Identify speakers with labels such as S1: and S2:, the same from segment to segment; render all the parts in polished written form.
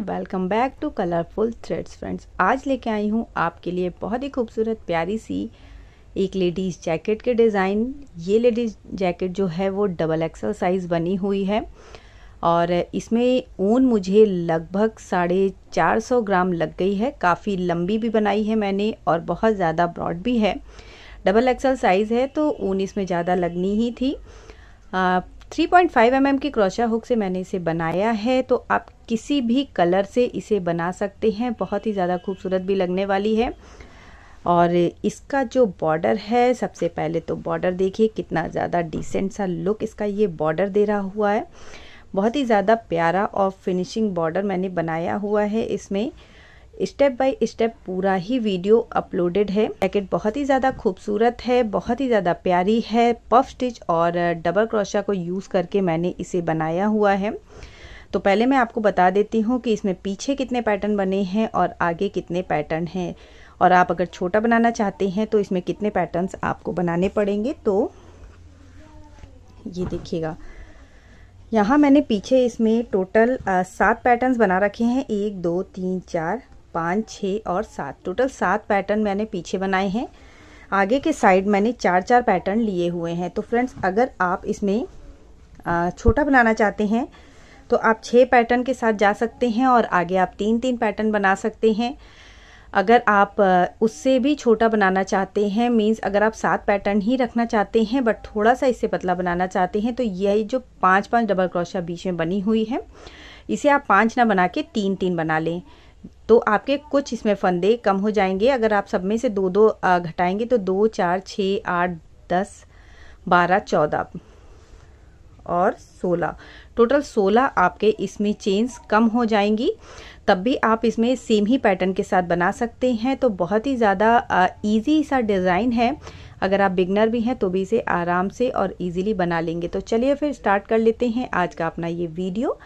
S1: Welcome back to colourful threads friends. आज लेके आई हूँ आपके लिए बहुत ही खूबसूरत प्यारी सी एक लेडीज़ जैकेट के डिज़ाइन। ये लेडीज़ जैकेट जो है वो डबल एक्सल साइज़ बनी हुई है और इसमें ऊन मुझे लगभग 450 ग्राम लग गई है। काफ़ी लंबी भी बनाई है मैंने और बहुत ज़्यादा ब्रॉड भी है। डबल एक्सल साइज़ है तो ऊन इसमें ज़्यादा लगनी ही थी। 3.5 mm की क्रोशा हुक से मैंने इसे बनाया है, तो आप किसी भी कलर से इसे बना सकते हैं। बहुत ही ज़्यादा खूबसूरत भी लगने वाली है। और इसका जो बॉर्डर है, सबसे पहले तो बॉर्डर देखिए कितना ज़्यादा डिसेंट सा लुक इसका ये बॉर्डर दे रहा हुआ है। बहुत ही ज़्यादा प्यारा और फिनिशिंग बॉर्डर मैंने बनाया हुआ है। इसमें स्टेप बाय स्टेप पूरा ही वीडियो अपलोडेड है। जैकेट बहुत ही ज़्यादा खूबसूरत है, बहुत ही ज़्यादा प्यारी है। पफ स्टिच और डबल क्रोशा को यूज़ करके मैंने इसे बनाया हुआ है। तो पहले मैं आपको बता देती हूँ कि इसमें पीछे कितने पैटर्न बने हैं और आगे कितने पैटर्न हैं, और आप अगर छोटा बनाना चाहते हैं तो इसमें कितने पैटर्न्स आपको बनाने पड़ेंगे। तो ये देखिएगा, यहाँ मैंने पीछे इसमें टोटल 7 पैटर्न्स बना रखे हैं। 1 2 3 4 5 6 और 7, टोटल 7 पैटर्न मैंने पीछे बनाए हैं। आगे के साइड मैंने 4 पैटर्न लिए हुए हैं। तो फ्रेंड्स, अगर आप इसमें छोटा बनाना चाहते हैं तो आप 6 पैटर्न के साथ जा सकते हैं और आगे आप 3 पैटर्न बना सकते हैं। अगर आप उससे भी छोटा बनाना चाहते हैं, मीन्स अगर आप 7 पैटर्न ही रखना चाहते हैं बट थोड़ा सा इससे पतला बनाना चाहते हैं, तो यही जो 5 डबल क्रोशा बीच में बनी हुई है, इसे आप 5 ना बना के 3 बना लें, तो आपके कुछ इसमें फंदे कम हो जाएंगे। अगर आप सब में से 2 घटाएंगे तो 2 4 6 8 10 12 14 और 16, टोटल 16 आपके इसमें चेन्स कम हो जाएंगी। तब भी आप इसमें सेम ही पैटर्न के साथ बना सकते हैं। तो बहुत ही ज़्यादा इजी सा डिज़ाइन है। अगर आप बिगनर भी हैं तो भी इसे आराम से और इजीली बना लेंगे। तो चलिए फिर स्टार्ट कर लेते हैं आज का अपना ये वीडियो।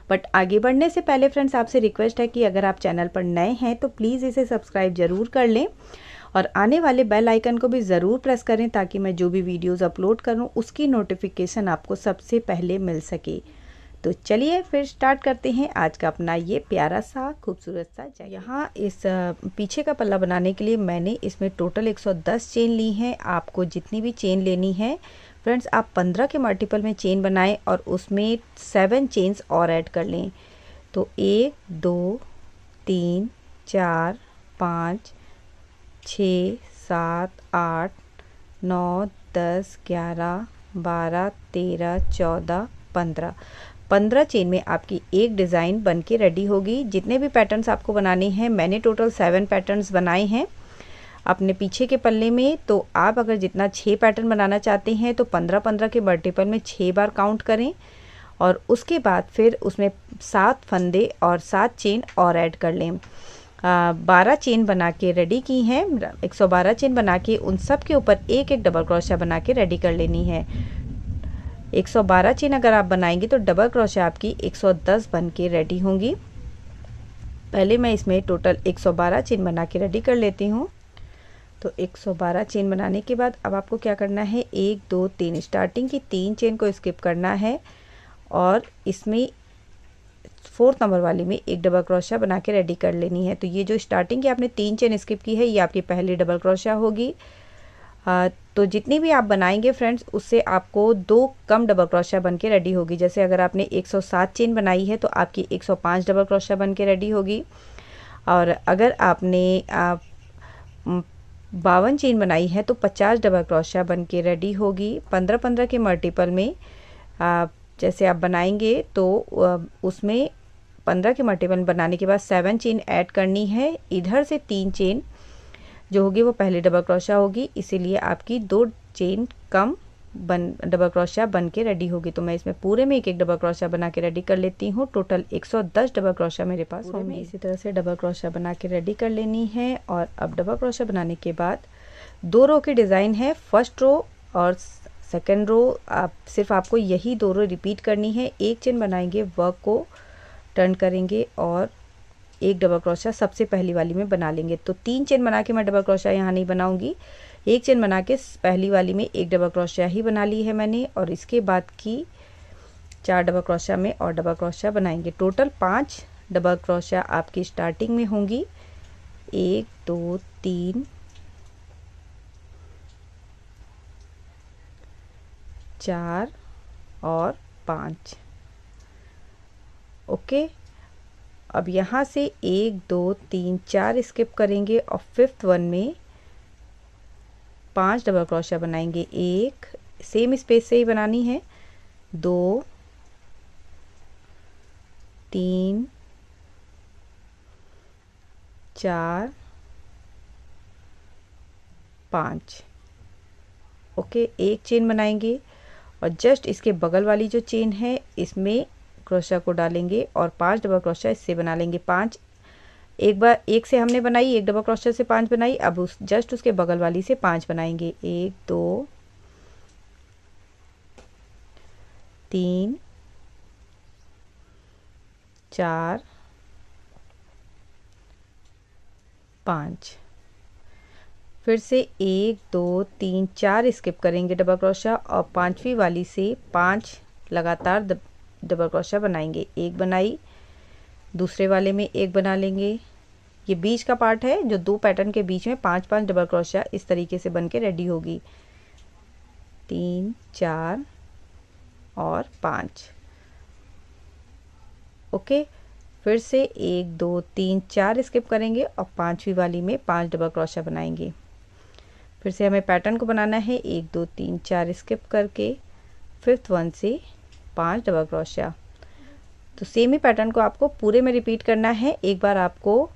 S1: बट आगे बढ़ने से पहले फ्रेंड्स, आपसे रिक्वेस्ट है कि अगर आप चैनल पर नए हैं तो प्लीज़ इसे सब्सक्राइब ज़रूर कर लें और आने वाले बेल आइकन को भी ज़रूर प्रेस करें, ताकि मैं जो भी वीडियोस अपलोड करूं उसकी नोटिफिकेशन आपको सबसे पहले मिल सके। तो चलिए फिर स्टार्ट करते हैं आज का अपना ये प्यारा सा खूबसूरत सा जैकेट। यहाँ इस पीछे का पल्ला बनाने के लिए मैंने इसमें टोटल 110 चेन ली हैं। आपको जितनी भी चेन लेनी है फ्रेंड्स, आप 15 के मल्टीपल में चेन बनाएं और उसमें 7 चेन्स और ऐड कर लें। तो 1 2 3 4 5 6 7 8 9 10 11 12 13 14 15 चेन में आपकी एक डिज़ाइन बन के रेडी होगी। जितने भी पैटर्न्स आपको बनाने हैं, मैंने टोटल 7 पैटर्न्स बनाए हैं अपने पीछे के पल्ले में। तो आप अगर जितना 6 पैटर्न बनाना चाहते हैं तो 15 के मल्टीपल में 6 बार काउंट करें और उसके बाद फिर उसमें 7 फंदे और 7 चेन और ऐड कर लें। 12 चेन बना के रेडी की हैं। 112 चेन बना के उन सब के ऊपर एक डबल क्रोशा बना के रेडी कर लेनी है। 112 चेन अगर आप बनाएंगे तो डबल क्रोशा आपकी 110 बन के रेडी होंगी। पहले मैं इसमें टोटल 112 चेन बना के रेडी कर लेती हूँ। तो 112 चेन बनाने के बाद अब आपको क्या करना है, 1 2 3 स्टार्टिंग की 3 चेन को स्किप करना है और इसमें 4th नंबर वाली में एक डबल क्रोशा बना के रेडी कर लेनी है। तो ये जो स्टार्टिंग की आपने 3 चेन स्किप की है, ये आपकी पहली डबल क्रोशा होगी। तो जितनी भी आप बनाएंगे फ्रेंड्स, उससे आपको 2 कम डबल क्रोशा बन के रेडी होगी। जैसे अगर आपने 107 चेन बनाई है तो आपकी 105 डबल क्रोशा बन के रेडी होगी। और अगर आपने 52 चेन बनाई है तो 50 डबल क्रोशा बन के रेडी होगी। 15 के मल्टीपल में जैसे आप बनाएंगे तो उसमें 15 के मल्टीपल बनाने के बाद 7 चेन ऐड करनी है। इधर से 3 चेन जो होगी वो पहले डबल क्रोशा होगी, इसीलिए आपकी 2 चेन कम डबल क्रोशा बन के रेडी होगी। तो मैं इसमें पूरे में एक डबल क्रोशा बना के रेडी कर लेती हूँ। टोटल 110 डबल क्रोशा मेरे पास होंगे। इसी तरह से डबल क्रोशा बना के रेडी कर लेनी है। और अब डबल क्रोशा बनाने के बाद 2 रो की डिज़ाइन है। फर्स्ट रो और सेकेंड रो, आप सिर्फ आपको यही 2 रो रिपीट करनी है। एक चेन बनाएंगे, वर्क को टर्न करेंगे और एक डबल क्रोशा सबसे पहली वाली में बना लेंगे। तो 3 चेन बना के मैं डबल क्रोशा यहाँ नहीं बनाऊंगी। एक चेन बना के पहली वाली में एक डबल क्रोशा ही बना ली है मैंने, और इसके बाद की 4 डबल क्रोशा में और डबल क्रोशा बनाएंगे। टोटल 5 डबल क्रोशिया आपकी स्टार्टिंग में होंगी। 1 2 3 4 और 5। ओके, अब यहाँ से 1 2 3 4 स्किप करेंगे और फिफ्थ वन में 5 डबल क्रोशिया बनाएंगे। 1 सेम स्पेस से ही बनानी है, 2 3 4 5। ओके, एक चेन बनाएंगे और जस्ट इसके बगल वाली जो चेन है इसमें क्रोशिया को डालेंगे और 5 डबल क्रोशिया इससे बना लेंगे। 5 एक बार एक से हमने बनाई, एक डबल क्रोशिया से 5 बनाई, अब उस जस्ट उसके बगल वाली से 5 बनाएंगे। 1 2 3 4 5। फिर से 1 2 3 4 स्किप करेंगे डबल क्रोशिया और पांचवी वाली से 5 लगातार डबल क्रोशिया बनाएंगे। एक बनाई, दूसरे वाले में एक बना लेंगे। ये बीच का पार्ट है जो दो पैटर्न के बीच में 5-5 डबल क्रोशिया इस तरीके से बन के रेडी होगी। 3 4 और 5। ओके, फिर से 1 2 3 4 स्किप करेंगे और पांचवी वाली में 5 डबल क्रोशिया बनाएंगे। फिर से हमें पैटर्न को बनाना है, 1 2 3 4 स्किप करके फिफ्थ वन से 5 डबल क्रोशिया। तो सेम ही पैटर्न को आपको पूरे में रिपीट करना है। एक बार आपको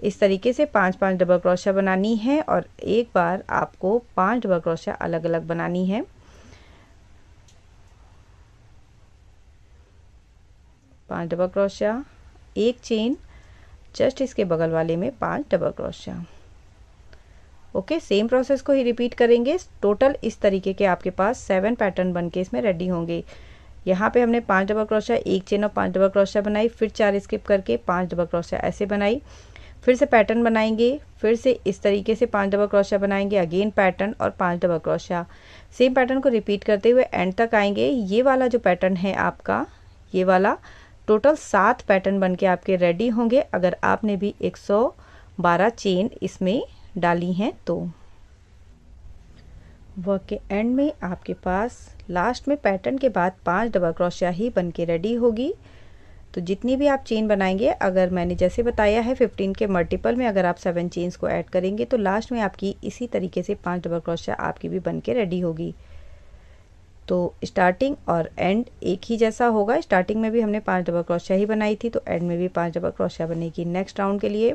S1: इस तरीके से 5-5 डबल क्रोशिया बनानी है और एक बार आपको 5 डबल क्रोशिया अलग अलग बनानी है। पांच डबल क्रोशिया, एक चेन, जस्ट इसके बगल वाले में 5 double crochet. Okay, same process को ही रिपीट करेंगे। टोटल इस तरीके के आपके पास 7 पैटर्न बनके इसमें रेडी होंगे। यहाँ पे हमने 5 डबल क्रोशिया, एक चेन और 5 डबल क्रोशिया बनाई, फिर 4 स्किप करके 5 डबल क्रोशिया ऐसे बनाई। फिर से पैटर्न बनाएंगे, फिर से इस तरीके से 5 डबल क्रोशिया बनाएंगे, अगेन पैटर्न और 5 डबल क्रोशिया। सेम पैटर्न को रिपीट करते हुए एंड तक आएंगे। ये वाला जो पैटर्न है आपका, ये वाला टोटल 7 पैटर्न बनके आपके रेडी होंगे अगर आपने भी 112 चेन इसमें डाली हैं तो। वर्क के एंड में आपके पास लास्ट में पैटर्न के बाद 5 डबल क्रोशिया ही बनके रेडी होगी। तो जितनी भी आप चेन बनाएंगे, अगर मैंने जैसे बताया है 15 के मल्टीपल में अगर आप 7 चेन्स को ऐड करेंगे तो लास्ट में आपकी इसी तरीके से 5 डबल क्रोशिया आपकी भी बनके रेडी होगी। तो स्टार्टिंग और एंड एक ही जैसा होगा। स्टार्टिंग में भी हमने 5 डबल क्रोशिया ही बनाई थी, तो एंड में भी 5 डबल क्रोशिया बनेगी। नेक्स्ट राउंड के लिए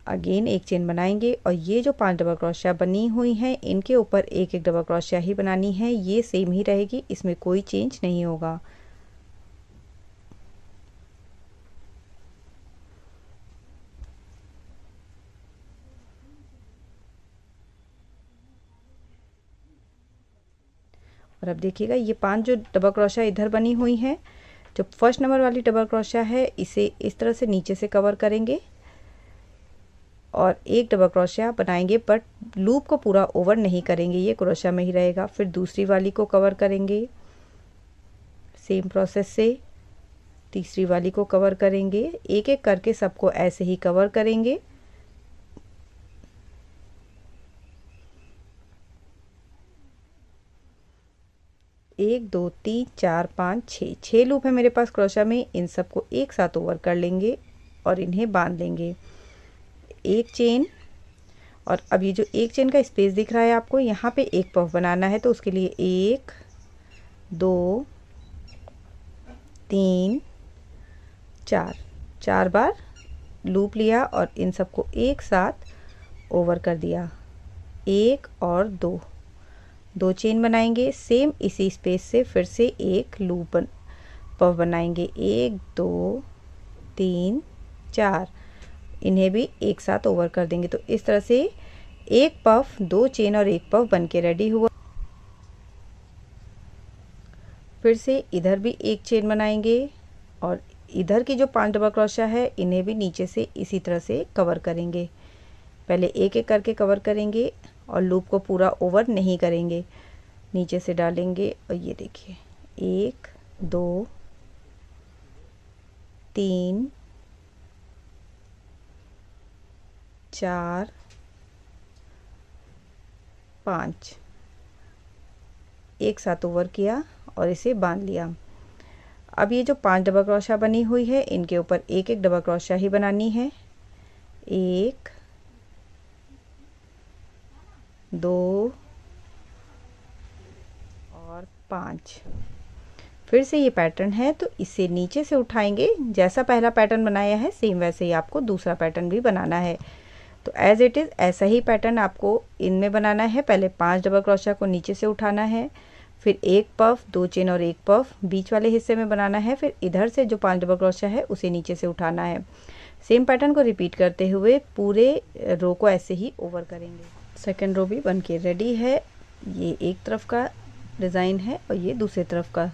S1: अगेन एक चेन बनाएंगे और ये जो 5 डबल क्रोशिया बनी हुई हैं इनके ऊपर एक एक डबल क्रोशिया ही बनानी है। ये सेम ही रहेगी, इसमें कोई चेंज नहीं होगा। और अब देखिएगा ये 5 जो डबल क्रोशिया इधर बनी हुई हैं, जो फर्स्ट नंबर वाली डबल क्रोशिया है इसे इस तरह से नीचे से कवर करेंगे और एक डबल क्रोशिया बनाएंगे, बट लूप को पूरा ओवर नहीं करेंगे, ये क्रोशिया में ही रहेगा। फिर दूसरी वाली को कवर करेंगे सेम प्रोसेस से, तीसरी वाली को कवर करेंगे, एक एक करके सबको ऐसे ही कवर करेंगे। एक दो तीन चार पाँच छः लूप है मेरे पास क्रोशिया में, इन सबको एक साथ ओवर कर लेंगे और इन्हें बांध लेंगे। एक चेन, और अब ये जो एक चेन का स्पेस दिख रहा है आपको, यहाँ पे एक पफ बनाना है, तो उसके लिए 1 2 3 4 4 बार लूप लिया और इन सबको एक साथ ओवर कर दिया। 1 और 2 चेन बनाएंगे, सेम इसी स्पेस से फिर से एक लूप पफ बनाएंगे। 1 2 3 4, इन्हें भी एक साथ ओवर कर देंगे। तो इस तरह से एक पफ, 2 चेन और एक पफ बनके रेडी हुआ। फिर से इधर भी एक चेन बनाएंगे और इधर की जो 5 डबल क्रोशिया है इन्हें भी नीचे से इसी तरह से कवर करेंगे। पहले एक एक करके कवर करेंगे और लूप को पूरा ओवर नहीं करेंगे, नीचे से डालेंगे और ये देखिए 1 2 3 4 5 एक साथ ओवर किया और इसे बांध लिया। अब ये जो 5 डबल क्रोशिया बनी हुई है इनके ऊपर एक एक डबल क्रोशिया ही बनानी है। 1 2 और 5। फिर से ये पैटर्न है तो इसे नीचे से उठाएंगे, जैसा पहला पैटर्न बनाया है सेम वैसे ही आपको दूसरा पैटर्न भी बनाना है। तो एज इट इज़ ऐसा ही पैटर्न आपको इनमें बनाना है। पहले 5 डबल क्रोशिया को नीचे से उठाना है, फिर एक पफ, 2 चेन और एक पफ बीच वाले हिस्से में बनाना है, फिर इधर से जो 5 डबल क्रोशिया है उसे नीचे से उठाना है। सेम पैटर्न को रिपीट करते हुए पूरे रो को ऐसे ही ओवर करेंगे। सेकंड रो भी बन के रेडी है। ये एक तरफ का डिज़ाइन है और ये दूसरी तरफ का।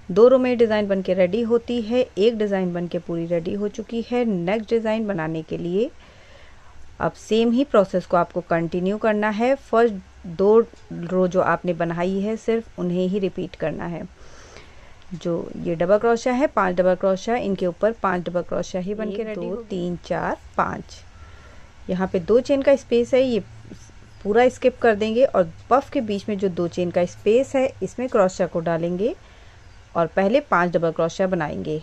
S1: 2 रो में डिज़ाइन बन के रेडी होती है। एक डिज़ाइन बन के पूरी रेडी हो चुकी है। नेक्स्ट डिज़ाइन बनाने के लिए अब सेम ही प्रोसेस को आपको कंटिन्यू करना है। फर्स्ट 2 रो जो आपने बनाई है सिर्फ उन्हें ही रिपीट करना है। जो ये डबल क्रोशिया है 5 डबल क्रोशिया, इनके ऊपर 5 डबल क्रोशिया ही बन के रेडी। 2 3 4 5। यहाँ पे 2 चेन का स्पेस है, ये पूरा स्किप कर देंगे और पफ के बीच में जो 2 चेन का स्पेस है इसमें क्रोशिया को डालेंगे और पहले 5 डबल क्रोशिया बनाएंगे।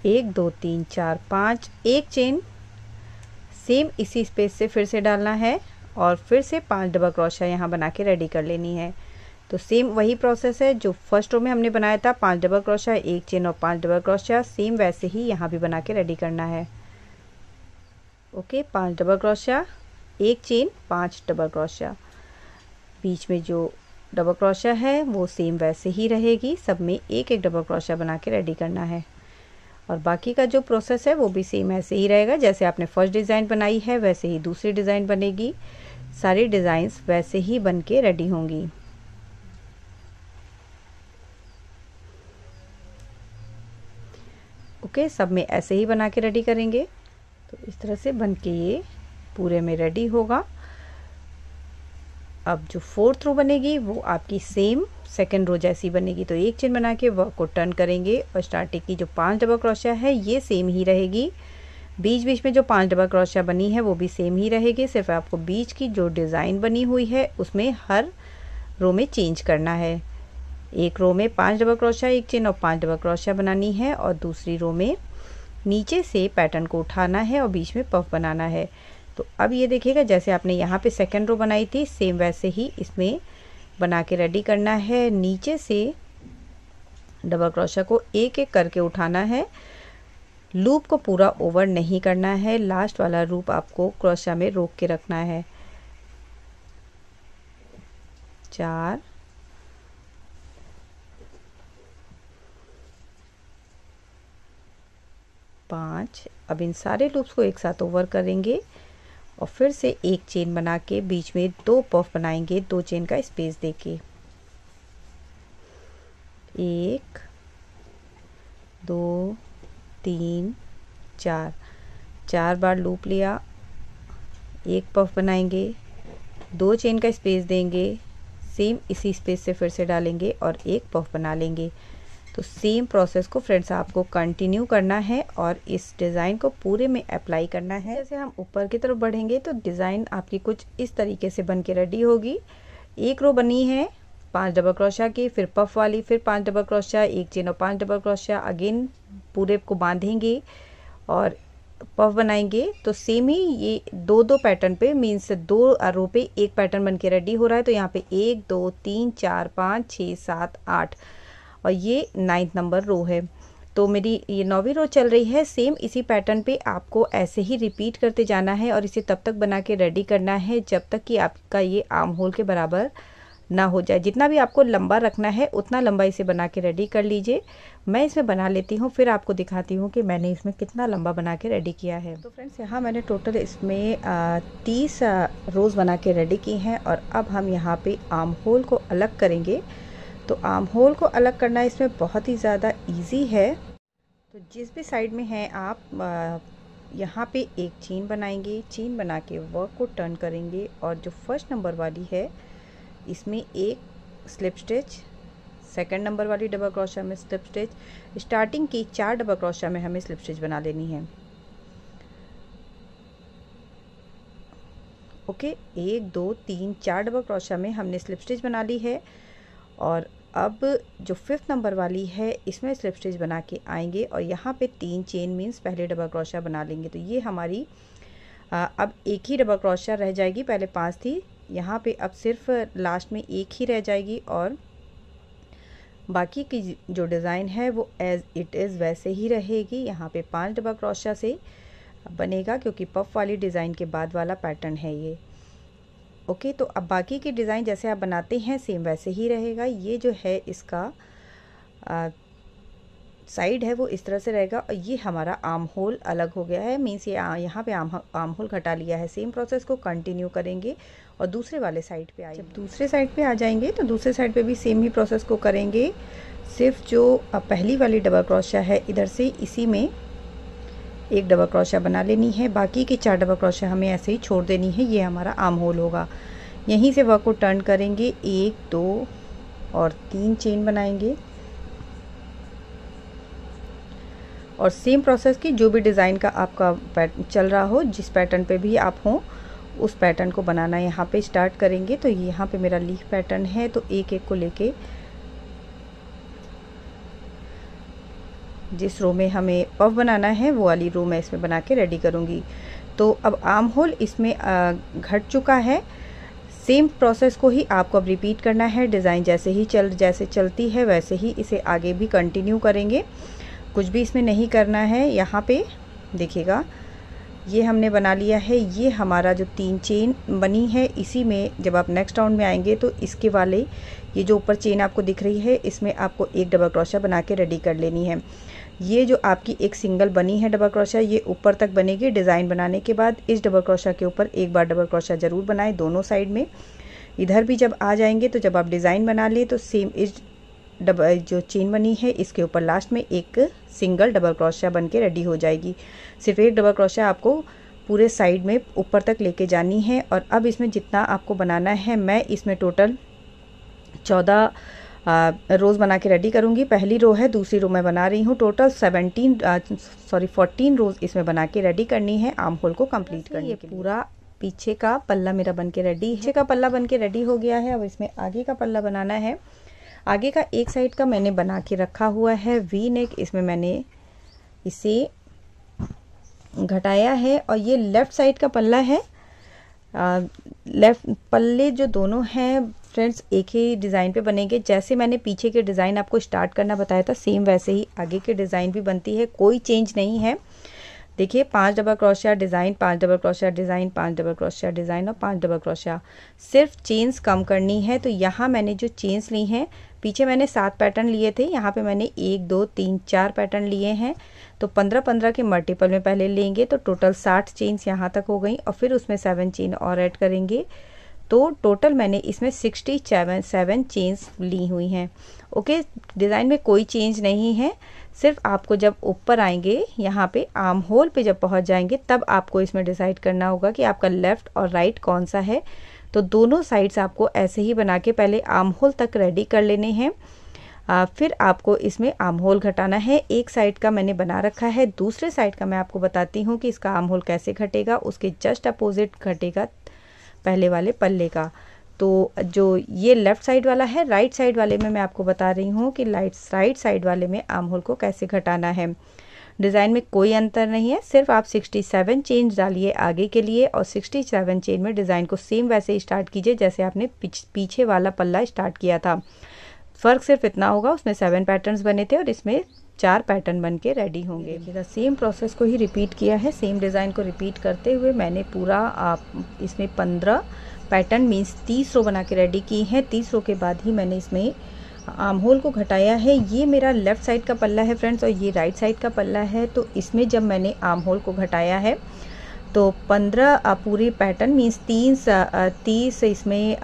S1: 1 2 3 4 5। एक चेन सेम इसी स्पेस से फिर से डालना है और फिर से 5 डबल क्रोशिया यहाँ बना के रेडी कर लेनी है। तो सेम वही प्रोसेस है जो फर्स्ट रो में हमने बनाया था। 5 डबल क्रोशिया, एक चेन और 5 डबल क्रोशिया, सेम वैसे ही यहाँ भी बना के रेडी करना है। ओके, 5 डबल क्रोशिया, एक चेन, 5 डबल क्रोशिया। बीच में जो डबल क्रोशिया है वो सेम वैसे ही रहेगी, सब में एक एक डबल क्रोशिया बना के रेडी करना है। और बाकी का जो प्रोसेस है वो भी सेम ऐसे ही रहेगा। जैसे आपने फर्स्ट डिज़ाइन बनाई है वैसे ही दूसरी डिज़ाइन बनेगी। सारी डिज़ाइंस वैसे ही बन के रेडी होंगी। ओके, सब में ऐसे ही बना के रेडी करेंगे। तो इस तरह से बन के ये पूरे में रेडी होगा। अब जो 4th रो बनेगी वो आपकी सेम सेकंड रो जैसी बनेगी। तो एक चेन बना के वर्क को टर्न करेंगे और स्टार्टिंग की जो 5 डबल क्रोशिया है ये सेम ही रहेगी। बीच बीच में जो 5 डबल क्रोशिया बनी है वो भी सेम ही रहेगी। सिर्फ आपको बीच की जो डिज़ाइन बनी हुई है उसमें हर रो में चेंज करना है। एक रो में 5 डबल क्रोशिया, एक चेन और 5 डबल क्रोशिया बनानी है और दूसरी रो में नीचे से पैटर्न को उठाना है और बीच में पफ बनाना है। तो अब ये देखिएगा जैसे आपने यहाँ पे सेकंड रो बनाई थी सेम वैसे ही इसमें बना के रेडी करना है। नीचे से डबल क्रोशिया को एक एक करके उठाना है। लूप को पूरा ओवर नहीं करना है, लास्ट वाला लूप आपको क्रोशिया में रोक के रखना है। 4 5। अब इन सारे लूप्स को एक साथ ओवर करेंगे और फिर से एक चेन बना के बीच में 2 पफ बनाएंगे, 2 चेन का स्पेस देके। 1 2 3 4। 4 बार लूप लिया, एक पफ बनाएंगे, 2 चेन का स्पेस देंगे, सेम इसी स्पेस से फिर से डालेंगे और एक पफ बना लेंगे। तो सेम प्रोसेस को फ्रेंड्स आपको कंटिन्यू करना है और इस डिज़ाइन को पूरे में अप्लाई करना है। जैसे हम ऊपर की तरफ बढ़ेंगे तो डिज़ाइन आपकी कुछ इस तरीके से बन के रेडी होगी। एक रो बनी है 5 डबल क्रोशिया की, फिर पफ वाली, फिर 5 डबल क्रोशिया, एक चेन और 5 डबल क्रोशिया। अगेन पूरे को बांधेंगे और पफ बनाएंगे। तो सेम ही ये 2 पैटर्न पे मीन्स 2 रो पे एक पैटर्न बन के रेडी हो रहा है। तो यहाँ पे 1 2 3 4 5 6 7 8 और ये 9th नंबर रो है। तो मेरी ये 9वीं रो चल रही है। सेम इसी पैटर्न पे आपको ऐसे ही रिपीट करते जाना है और इसे तब तक बना के रेडी करना है जब तक कि आपका ये आर्म होल के बराबर ना हो जाए। जितना भी आपको लंबा रखना है उतना लंबा इसे बना के रेडी कर लीजिए। मैं इसमें बना लेती हूँ, फिर आपको दिखाती हूँ कि मैंने इसमें कितना लंबा बना के रेडी किया है। तो फ्रेंड्स यहाँ मैंने टोटल इसमें 30 रोज़ बना के रेडी की हैं और अब हम यहाँ पे आर्म होल को अलग करेंगे। तो आर्म होल को अलग करना इसमें बहुत ही ज़्यादा इजी है। तो जिस भी साइड में है आप यहाँ पे एक चेन बनाएंगे, चेन बना के वर्क को टर्न करेंगे और जो फर्स्ट नंबर वाली है इसमें एक स्लिप स्टिच सेकंड नंबर वाली डबल क्रोशिया में स्लिप स्टिच, स्टार्टिंग की 4 डबल क्रोशिया में हमें स्लिप स्टिच बना लेनी है। ओके, 1 2 3 4 डबल क्रोशिया में हमने स्लिप स्टिच बना ली है। और अब जो 5th नंबर वाली है इसमें स्लिप स्टिच बना के आएंगे और यहाँ पे 3 चेन मीन्स पहले डबल क्रोशिया बना लेंगे। तो ये हमारी अब एक ही डबल क्रोशिया रह जाएगी, पहले 5 थी, यहाँ पे अब सिर्फ लास्ट में एक ही रह जाएगी और बाकी की जो डिज़ाइन है वो एज इट इज़ वैसे ही रहेगी। यहाँ पे 5 डबल क्रोशिया से बनेगा क्योंकि पफ वाली डिज़ाइन के बाद वाला पैटर्न है ये। ओके, तो अब बाकी की डिज़ाइन जैसे आप बनाते हैं सेम वैसे ही रहेगा। ये जो है इसका साइड है वो इस तरह से रहेगा और ये हमारा आर्म होल अलग हो गया है, मीन्स ये यहाँ पे आर्म होल घटा लिया है। सेम प्रोसेस को कंटिन्यू करेंगे और दूसरे वाले साइड पे आएंगे। जब दूसरे साइड पे आ जाएंगे तो दूसरे साइड पे भी सेम ही प्रोसेस को करेंगे, सिर्फ जो पहली वाली डबल क्रोशिया है इधर से इसी में एक डबल क्रोशिया बना लेनी है, बाकी की 4 डबल क्रोशिया हमें ऐसे ही छोड़ देनी है। ये हमारा आर्म होल होगा। यहीं से वर्क को टर्न करेंगे, 1 2 और 3 चेन बनाएंगे और सेम प्रोसेस की जो भी डिज़ाइन का आपका पैटर्न चल रहा हो, जिस पैटर्न पे भी आप हों उस पैटर्न को बनाना यहाँ पे स्टार्ट करेंगे। तो यहाँ पे मेरा लीफ पैटर्न है, तो एक एक को लेके जिस रो में हमें पफ बनाना है वो वाली रो मैं इसमें बना के रेडी करूँगी। तो अब आर्म होल इसमें घट चुका है। सेम प्रोसेस को ही आपको अब रिपीट करना है। डिज़ाइन जैसे चलती है वैसे ही इसे आगे भी कंटिन्यू करेंगे, कुछ भी इसमें नहीं करना है। यहाँ पे देखिएगा ये हमने बना लिया है। ये हमारा जो 3 चेन बनी है इसी में जब आप नेक्स्ट राउंड में आएंगे तो इसके वाले ये जो ऊपर चेन आपको दिख रही है इसमें आपको एक डबल क्रोशिया बना के रेडी कर लेनी है। ये जो आपकी एक सिंगल बनी है डबल क्रोशिया ये ऊपर तक बनेगी। डिज़ाइन बनाने के बाद इस डबल क्रोशिया के ऊपर एक बार डबल क्रोशिया ज़रूर बनाएं दोनों साइड में। इधर भी जब आ जाएंगे तो जब आप डिज़ाइन बना लें तो सेम इस जो चेन बनी है इसके ऊपर लास्ट में एक सिंगल डबल क्रोशिया बन के रेडी हो जाएगी। सिर्फ एक डबल क्रोशिया आपको पूरे साइड में ऊपर तक लेके जानी है। और अब इसमें जितना आपको बनाना है, मैं इसमें टोटल 14 रोज़ बना के रेडी करूँगी। पहली रो है, दूसरी रो मैं बना रही हूँ। टोटल 14 रोज़ इसमें बना के रेडी करनी है आर्म होल को कंप्लीट करने के लिए। पूरा पीछे का पल्ला मेरा बन के रेडी है। पीछे का पल्ला बन के रेडी हो गया है। अब इसमें आगे का पल्ला बनाना है। आगे का एक साइड का मैंने बना के रखा हुआ है वी नेक, इसमें मैंने इसे घटाया है और ये लेफ़्ट साइड का पल्ला है। लेफ़्ट पल्ले जो दोनों हैं फ्रेंड्स एक ही डिज़ाइन पे बनेंगे। जैसे मैंने पीछे के डिज़ाइन आपको स्टार्ट करना बताया था सेम वैसे ही आगे के डिज़ाइन भी बनती है, कोई चेंज नहीं है। देखिए 5 double crochet design, 5 double crochet design, 5 double crochet design और 5 डबल क्रोशिया। सिर्फ चेन्स कम करनी है। तो यहाँ मैंने जो चेन्स ली हैं, पीछे मैंने 7 पैटर्न लिए थे, यहाँ पे मैंने 1 2 3 4 पैटर्न लिए हैं। तो 15-15 के मल्टीपल में पहले लेंगे तो टोटल 60 चेन्स यहाँ तक हो गई और फिर उसमें 7 चेन और ऐड करेंगे। तो टोटल मैंने इसमें 67 चेन्स ली हुई हैं। ओके, डिज़ाइन में कोई चेंज नहीं है। सिर्फ आपको जब ऊपर आएंगे यहाँ पे आर्म होल पे जब पहुँच जाएंगे तब आपको इसमें डिसाइड करना होगा कि आपका लेफ़्ट और राइट कौन सा है। तो दोनों साइड्स आपको ऐसे ही बना के पहले आर्म होल तक रेडी कर लेने हैं। फिर आपको इसमें आर्म होल घटाना है। एक साइड का मैंने बना रखा है, दूसरे साइड का मैं आपको बताती हूँ कि इसका आर्म होल कैसे घटेगा। उसके जस्ट अपोजिट घटेगा पहले वाले पल्ले का। तो जो ये लेफ़्ट साइड वाला है, राइट साइड वाले में मैं आपको बता रही हूँ कि राइट साइड वाले में आर्म होल को कैसे घटाना है। डिज़ाइन में कोई अंतर नहीं है, सिर्फ आप 67 चेन डालिए आगे के लिए और 67 चेन में डिज़ाइन को सेम वैसे ही स्टार्ट कीजिए जैसे आपने पीछे वाला पल्ला स्टार्ट किया था। फ़र्क सिर्फ इतना होगा, उसमें 7 पैटर्न्स बने थे और इसमें 4 पैटर्न बन के रेडी होंगे। देखिएगा सेम प्रोसेस को ही रिपीट किया है। सेम डिज़ाइन को रिपीट करते हुए मैंने पूरा इसमें 15 पैटर्न मीन्स 30 रो बना के रेडी की हैं। 30 रो के बाद ही मैंने इसमें आर्म होल को घटाया है। ये मेरा लेफ़्ट साइड का पल्ला है फ्रेंड्स और ये राइट साइड का पल्ला है। तो इसमें जब मैंने आर्म होल को घटाया है तो 15 पूरी पैटर्न मीन्स 30 इसमें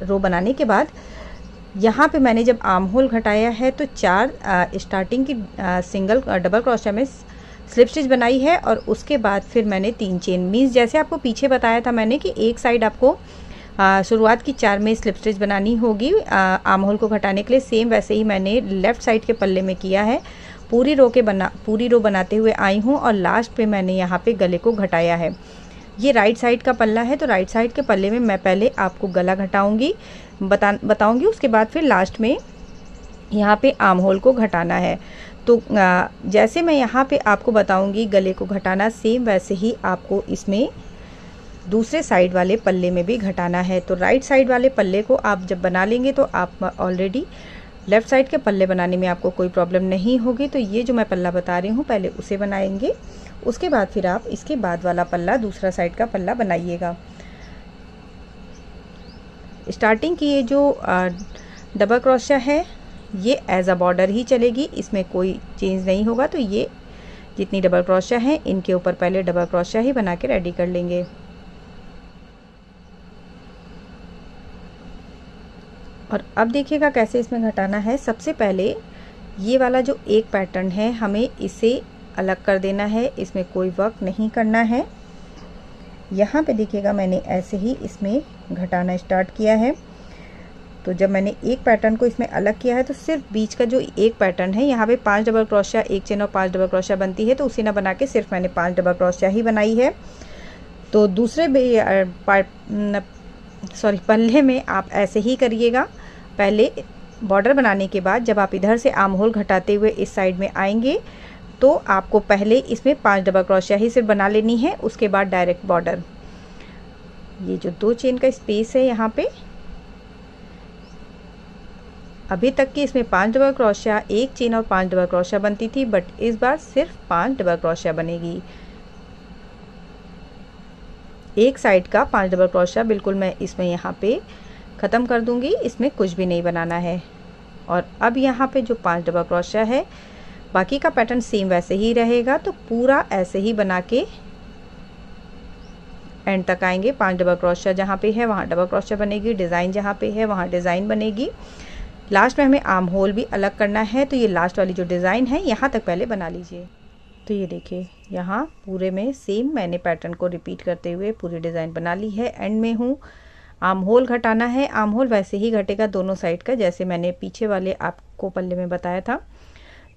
S1: रो बनाने के बाद यहाँ पे मैंने जब आर्म होल घटाया है तो 4 स्टार्टिंग की सिंगल डबल क्रोशिया में स्लिप स्टिच बनाई है और उसके बाद फिर मैंने 3 चेन मीन्स जैसे आपको पीछे बताया था मैंने कि एक साइड आपको शुरुआत की 4 में स्लिप स्टिच बनानी होगी आर्म होल को घटाने के लिए। सेम वैसे ही मैंने लेफ़्ट साइड के पल्ले में किया है। पूरी रो बनाते हुए आई हूँ और लास्ट पे मैंने यहाँ पे गले को घटाया है। ये राइट साइड का पल्ला है, तो राइट साइड के पल्ले में मैं पहले आपको गला घटाऊँगी, बताऊँगी, उसके बाद फिर लास्ट में यहाँ पे आर्म होल को घटाना है। तो जैसे मैं यहाँ पे आपको बताऊँगी गले को घटाना, सेम वैसे ही आपको इसमें दूसरे साइड वाले पल्ले में भी घटाना है। तो राइट साइड वाले पल्ले को आप जब बना लेंगे तो आप ऑलरेडी लेफ़्ट साइड के पल्ले बनाने में आपको कोई प्रॉब्लम नहीं होगी। तो ये जो मैं पल्ला बता रही हूँ पहले उसे बनाएंगे, उसके बाद फिर आप इसके बाद वाला पल्ला, दूसरा साइड का पल्ला बनाइएगा। स्टार्टिंग की ये जो डबल क्रोशिया है ये एज अ बॉर्डर ही चलेगी, इसमें कोई चेंज नहीं होगा। तो ये जितनी डबल क्रोशिया है इनके ऊपर पहले डबल क्रोशिया ही बना के रेडी कर लेंगे। और अब देखिएगा कैसे इसमें घटाना है। सबसे पहले ये वाला जो एक पैटर्न है हमें इसे अलग कर देना है, इसमें कोई वर्क नहीं करना है। यहाँ पे देखिएगा मैंने ऐसे ही इसमें घटाना स्टार्ट किया है। तो जब मैंने एक पैटर्न को इसमें अलग किया है तो सिर्फ बीच का जो एक पैटर्न है यहाँ पे 5 डबल क्रोशिया, एक चेन और 5 डबल क्रोशिया बनती है, तो उसी ना बना के सिर्फ मैंने 5 डबल क्रोशिया ही बनाई है। तो दूसरे पल्ले में आप ऐसे ही करिएगा। पहले बॉर्डर बनाने के बाद जब आप इधर से आर्म होल घटाते हुए इस साइड में आएंगे तो आपको पहले इसमें 5 डबल क्रोशिया ही सिर्फ बना लेनी है, उसके बाद डायरेक्ट बॉर्डर। ये जो 2 चेन का स्पेस है यहाँ पे, अभी तक की इसमें 5 डबल क्रोशिया, एक चेन और 5 डबल क्रोशिया बनती थी, बट इस बार सिर्फ 5 डबल क्रोशिया बनेगी। एक साइड का 5 डबल क्रोशिया बिल्कुल मैं इसमें यहाँ पे ख़त्म कर दूंगी, इसमें कुछ भी नहीं बनाना है। और अब यहाँ पे जो 5 डबल क्रोशिया है, बाकी का पैटर्न सेम वैसे ही रहेगा। तो पूरा ऐसे ही बना के एंड तक आएंगे। 5 डबल क्रोशिया जहाँ पे है वहाँ डबल क्रोशिया बनेगी, डिज़ाइन जहाँ पे है वहाँ डिज़ाइन बनेगी। लास्ट में हमें आर्म होल भी अलग करना है, तो ये लास्ट वाली जो डिज़ाइन है यहाँ तक पहले बना लीजिए। तो ये देखिए यहाँ पूरे में सेम मैंने पैटर्न को रिपीट करते हुए पूरी डिज़ाइन बना ली है। एंड में हूँ, आर्म होल घटाना है। आर्म होल वैसे ही घटेगा दोनों साइड का, जैसे मैंने पीछे वाले आपको पल्ले में बताया था।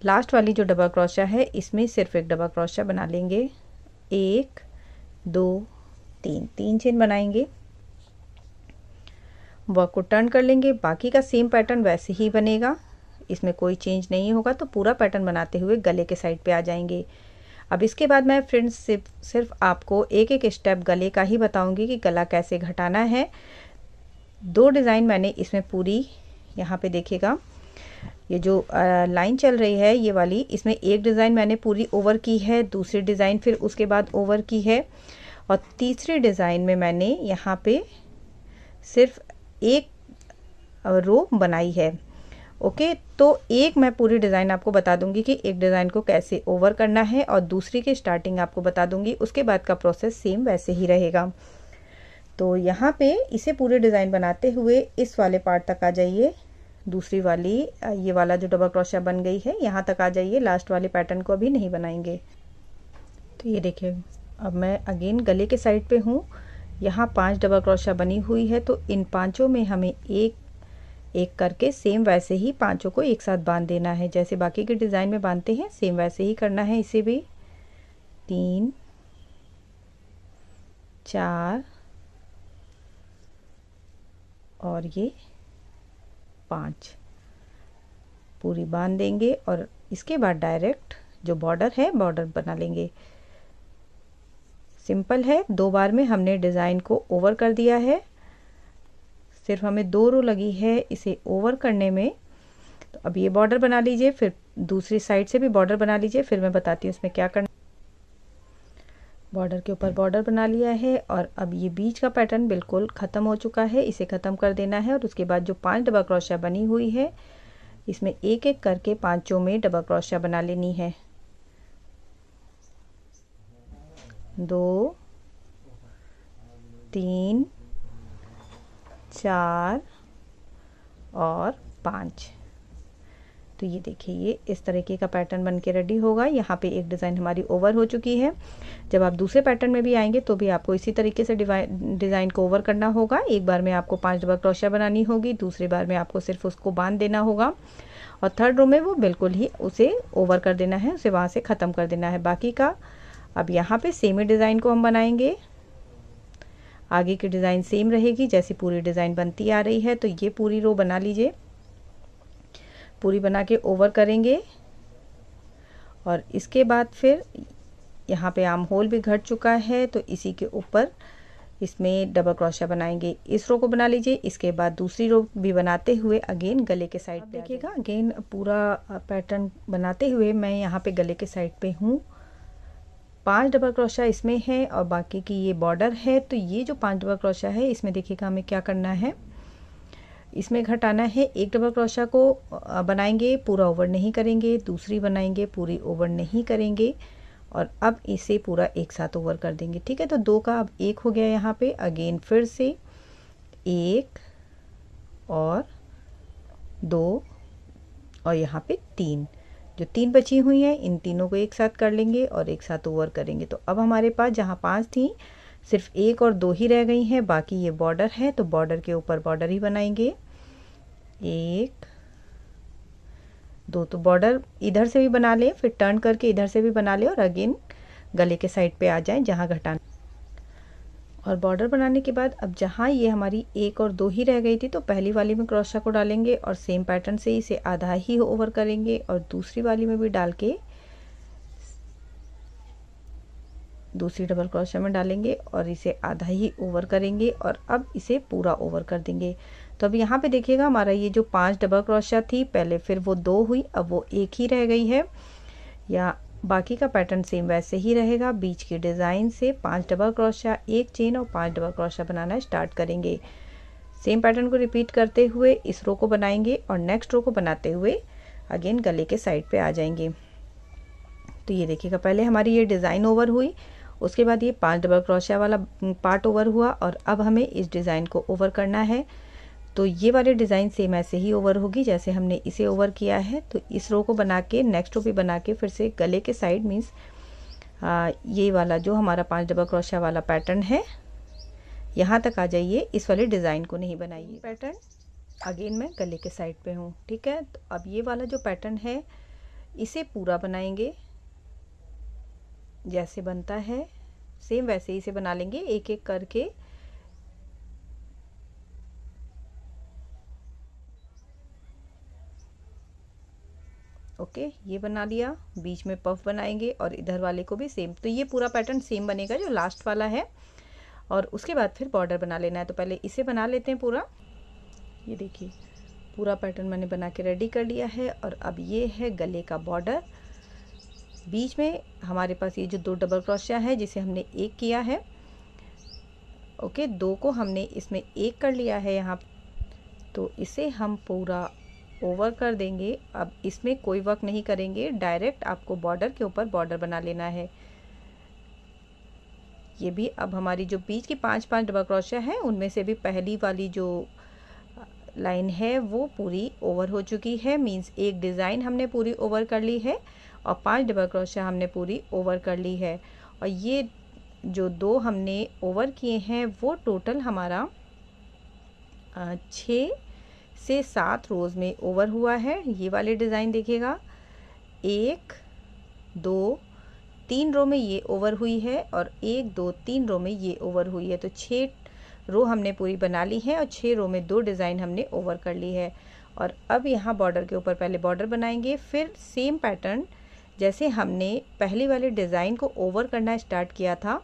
S1: लास्ट वाली जो डबल क्रोशिया है इसमें सिर्फ एक डबल क्रोशिया बना लेंगे, 1 2 3 चेन बनाएंगे, वर्क को टर्न कर लेंगे। बाकी का सेम पैटर्न वैसे ही बनेगा, इसमें कोई चेंज नहीं होगा। तो पूरा पैटर्न बनाते हुए गले के साइड पे आ जाएंगे। अब इसके बाद मैं फ्रेंड्स सिर्फ आपको एक एक स्टेप गले का ही बताऊंगी कि गला कैसे घटाना है। 2 डिज़ाइन मैंने इसमें पूरी, यहाँ पे देखिएगा ये जो लाइन चल रही है ये वाली, इसमें एक डिज़ाइन मैंने पूरी ओवर की है, दूसरी डिज़ाइन फिर उसके बाद ओवर की है, और तीसरी डिज़ाइन में मैंने यहाँ पे सिर्फ एक रो बनाई है। ओके, तो एक मैं पूरी डिज़ाइन आपको बता दूंगी कि एक डिज़ाइन को कैसे ओवर करना है, और दूसरी की स्टार्टिंग आपको बता दूंगी। उसके बाद का प्रोसेस सेम वैसे ही रहेगा। तो यहाँ पे इसे पूरे डिज़ाइन बनाते हुए इस वाले पार्ट तक आ जाइए। दूसरी वाली ये वाला जो डबल क्रोशिया बन गई है यहाँ तक आ जाइए। लास्ट वाले पैटर्न को अभी नहीं बनाएंगे। तो ये देखिए अब मैं अगेन गले के साइड पे हूँ। यहाँ 5 डबल क्रोशिया बनी हुई है, तो इन पांचों में हमें एक एक करके सेम वैसे ही पांचों को एक साथ बांध देना है, जैसे बाकी के डिज़ाइन में बांधते हैं सेम वैसे ही करना है। इसे भी 3 4 और ये 5 पूरी बांध देंगे, और इसके बाद डायरेक्ट जो बॉर्डर है बॉर्डर बना लेंगे। सिंपल है, 2 बार में हमने डिज़ाइन को ओवर कर दिया है। सिर्फ हमें 2 रो लगी है इसे ओवर करने में। तो अब ये बॉर्डर बना लीजिए, फिर दूसरी साइड से भी बॉर्डर बना लीजिए, फिर मैं बताती हूँ इसमें क्या करना। बॉर्डर के ऊपर बॉर्डर बना लिया है, और अब ये बीच का पैटर्न बिल्कुल ख़त्म हो चुका है, इसे ख़त्म कर देना है। और उसके बाद जो 5 डबल क्रोशिया बनी हुई है इसमें एक एक करके पांचों में डबल क्रोशिया बना लेनी है। 2 3 4 और 5। तो ये देखिए ये इस तरीके का पैटर्न बन के रेडी होगा। यहाँ पे एक डिज़ाइन हमारी ओवर हो चुकी है। जब आप दूसरे पैटर्न में भी आएंगे तो भी आपको इसी तरीके से डिज़ाइन को ओवर करना होगा। एक बार में आपको 5 डबल क्रोशिया बनानी होगी, दूसरी बार में आपको सिर्फ उसको बांध देना होगा और थर्ड रो में वो बिल्कुल ही उसे ओवर कर देना है, उसे वहाँ से ख़त्म कर देना है बाकी का। अब यहाँ पे सेम ही डिज़ाइन को हम बनाएंगे। आगे की डिज़ाइन सेम रहेगी जैसी पूरी डिज़ाइन बनती आ रही है। तो ये पूरी रो बना लीजिए, पूरी बना के ओवर करेंगे और इसके बाद फिर यहाँ पे आर्म होल भी घट चुका है तो इसी के ऊपर इसमें डबल क्रोशिया बनाएंगे। इस रो को बना लीजिए। इसके बाद दूसरी रो भी बनाते हुए अगेन गले के साइड पे देखिएगा। अगेन पूरा पैटर्न बनाते हुए मैं यहाँ पे गले के साइड पे हूँ। 5 डबल क्रोशिया इसमें है और बाकी की ये बॉर्डर है। तो ये जो 5 डबल क्रोशिया है इसमें देखिएगा हमें क्या करना है, इसमें घटाना है। एक डबल क्रोशिया को बनाएंगे, पूरा ओवर नहीं करेंगे, दूसरी बनाएंगे, पूरी ओवर नहीं करेंगे और अब इसे पूरा एक साथ ओवर कर देंगे। ठीक है, तो 2 का अब 1 हो गया यहाँ पे। अगेन फिर से 1 और 2 और यहाँ पे 3, जो 3 बची हुई हैं इन तीनों को एक साथ कर लेंगे और एक साथ ओवर करेंगे। तो अब हमारे पास जहाँ 5 थी सिर्फ 1 और 2 ही रह गई हैं, बाकी ये बॉर्डर है तो बॉर्डर के ऊपर बॉर्डर ही बनाएंगे। 1 2 तो बॉर्डर इधर से भी बना ले, फिर टर्न करके इधर से भी बना ले और अगेन गले के साइड पे आ जाएं जहाँ घटाना। और बॉर्डर बनाने के बाद अब जहाँ ये हमारी 1 और 2 ही रह गई थी तो पहली वाली में क्रोशिया को डालेंगे और सेम पैटर्न से इसे आधा ही ओवर करेंगे और दूसरी वाली में भी डाल के दूसरी डबल क्रोशिया में डालेंगे और इसे आधा ही ओवर करेंगे और अब इसे पूरा ओवर कर देंगे। तो अब यहाँ पे देखिएगा हमारा ये जो 5 डबल क्रोशिया थी पहले, फिर वो 2 हुई, अब वो 1 ही रह गई है। या बाकी का पैटर्न सेम वैसे ही रहेगा। बीच की डिज़ाइन से 5 डबल क्रोशिया, 1 चेन और 5 डबल क्रोशिया बनाना स्टार्ट करेंगे। सेम पैटर्न को रिपीट करते हुए इस रो को बनाएंगे और नेक्स्ट रो को बनाते हुए अगेन गले के साइड पे आ जाएंगे। तो ये देखिएगा पहले हमारी ये डिज़ाइन ओवर हुई, उसके बाद ये 5 डबल क्रोशिया वाला पार्ट ओवर हुआ और अब हमें इस डिज़ाइन को ओवर करना है। तो ये वाली डिज़ाइन सेम ऐसे ही ओवर होगी जैसे हमने इसे ओवर किया है। तो इस रो को बना के नेक्स्ट रो भी बना के फिर से गले के साइड मीन्स ये वाला जो हमारा 5 डबल क्रोशिया वाला पैटर्न है यहाँ तक आ जाइए। इस वाले डिज़ाइन को नहीं बनाइए। पैटर्न अगेन मैं गले के साइड पे हूँ। ठीक है, तो अब ये वाला जो पैटर्न है इसे पूरा बनाएंगे, जैसे बनता है सेम वैसे ही इसे बना लेंगे एक एक करके। ओके, ये बना लिया, बीच में पफ बनाएंगे और इधर वाले को भी सेम। तो ये पूरा पैटर्न सेम बनेगा जो लास्ट वाला है और उसके बाद फिर बॉर्डर बना लेना है। तो पहले इसे बना लेते हैं पूरा। ये देखिए पूरा पैटर्न मैंने बना के रेडी कर लिया है और अब ये है गले का बॉर्डर। बीच में हमारे पास ये जो 2 डबल क्रोशिया है जिसे हमने 1 किया है, ओके 2 को हमने इसमें 1 कर लिया है यहाँ, तो इसे हम पूरा ओवर कर देंगे। अब इसमें कोई वर्क नहीं करेंगे, डायरेक्ट आपको बॉर्डर के ऊपर बॉर्डर बना लेना है। ये भी अब हमारी जो बीच की 5-5 डबल क्रोशिया है उनमें से भी पहली वाली जो लाइन है वो पूरी ओवर हो चुकी है, मींस एक डिज़ाइन हमने पूरी ओवर कर ली है और 5 डबल क्रोशिया हमने पूरी ओवर कर ली है। और ये जो 2 हमने ओवर किए हैं वो टोटल हमारा 6 से 7 रोज़ में ओवर हुआ है। ये वाले डिज़ाइन देखिएगा 1 2 3 रो में ये ओवर हुई है और 1 2 3 रो में ये ओवर हुई है। तो 6 रो हमने पूरी बना ली है और 6 रो में 2 डिज़ाइन हमने ओवर कर ली है। और अब यहाँ बॉर्डर के ऊपर पहले बॉर्डर बनाएंगे, फिर सेम पैटर्न जैसे हमने पहली वाली डिज़ाइन को ओवर करना स्टार्ट किया था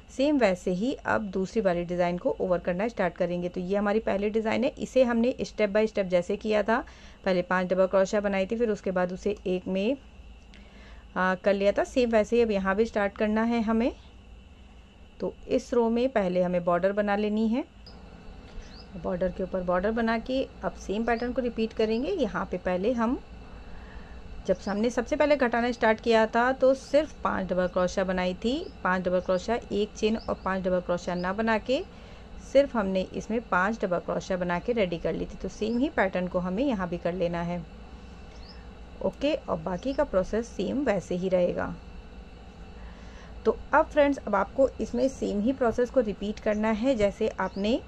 S1: सेम वैसे ही अब दूसरी वाली डिज़ाइन को ओवर करना स्टार्ट करेंगे। तो ये हमारी पहली डिज़ाइन है, इसे हमने स्टेप बाय स्टेप जैसे किया था, पहले 5 डबल क्रोशिया बनाई थी, फिर उसके बाद उसे 1 में कर लिया था, सेम वैसे ही अब यहाँ भी स्टार्ट करना है हमें। तो इस रो में पहले हमें बॉर्डर बना लेनी है, बॉर्डर के ऊपर बॉर्डर बना के अब सेम पैटर्न को रिपीट करेंगे। यहाँ पे पहले हम जब हमने सबसे पहले घटाना स्टार्ट किया था तो सिर्फ 5 डबल क्रोशिया बनाई थी, 5 डबल क्रोशिया 1 चेन और 5 डबल क्रोशिया ना बना के सिर्फ हमने इसमें 5 डबल क्रोशिया बना के रेडी कर ली थी। तो सेम ही पैटर्न को हमें यहाँ भी कर लेना है। ओके, और बाकी का प्रोसेस सेम वैसे ही रहेगा। तो अब फ्रेंड्स, अब आपको इसमें सेम ही प्रोसेस को रिपीट करना है जैसे आपने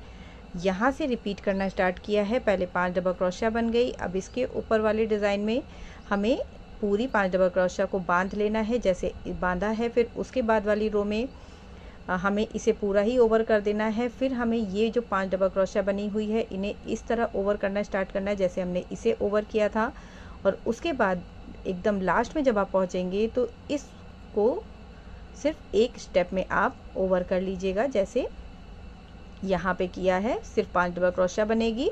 S1: यहाँ से रिपीट करना स्टार्ट किया है। पहले 5 डबल क्रोशिया बन गई। अब इसके ऊपर वाले डिज़ाइन में हमें पूरी 5 डबल क्रोशिया को बांध लेना है जैसे बांधा है। फिर उसके बाद वाली रो में हमें इसे पूरा ही ओवर कर देना है। फिर हमें ये जो 5 डबल क्रोशिया बनी हुई है इन्हें इस तरह ओवर करना स्टार्ट करना है जैसे हमने इसे ओवर किया था। और उसके बाद एकदम लास्ट में जब आप पहुँचेंगे तो इसको सिर्फ एक स्टेप में आप ओवर कर लीजिएगा जैसे यहाँ पे किया है। सिर्फ 5 डबल क्रोशिया बनेगी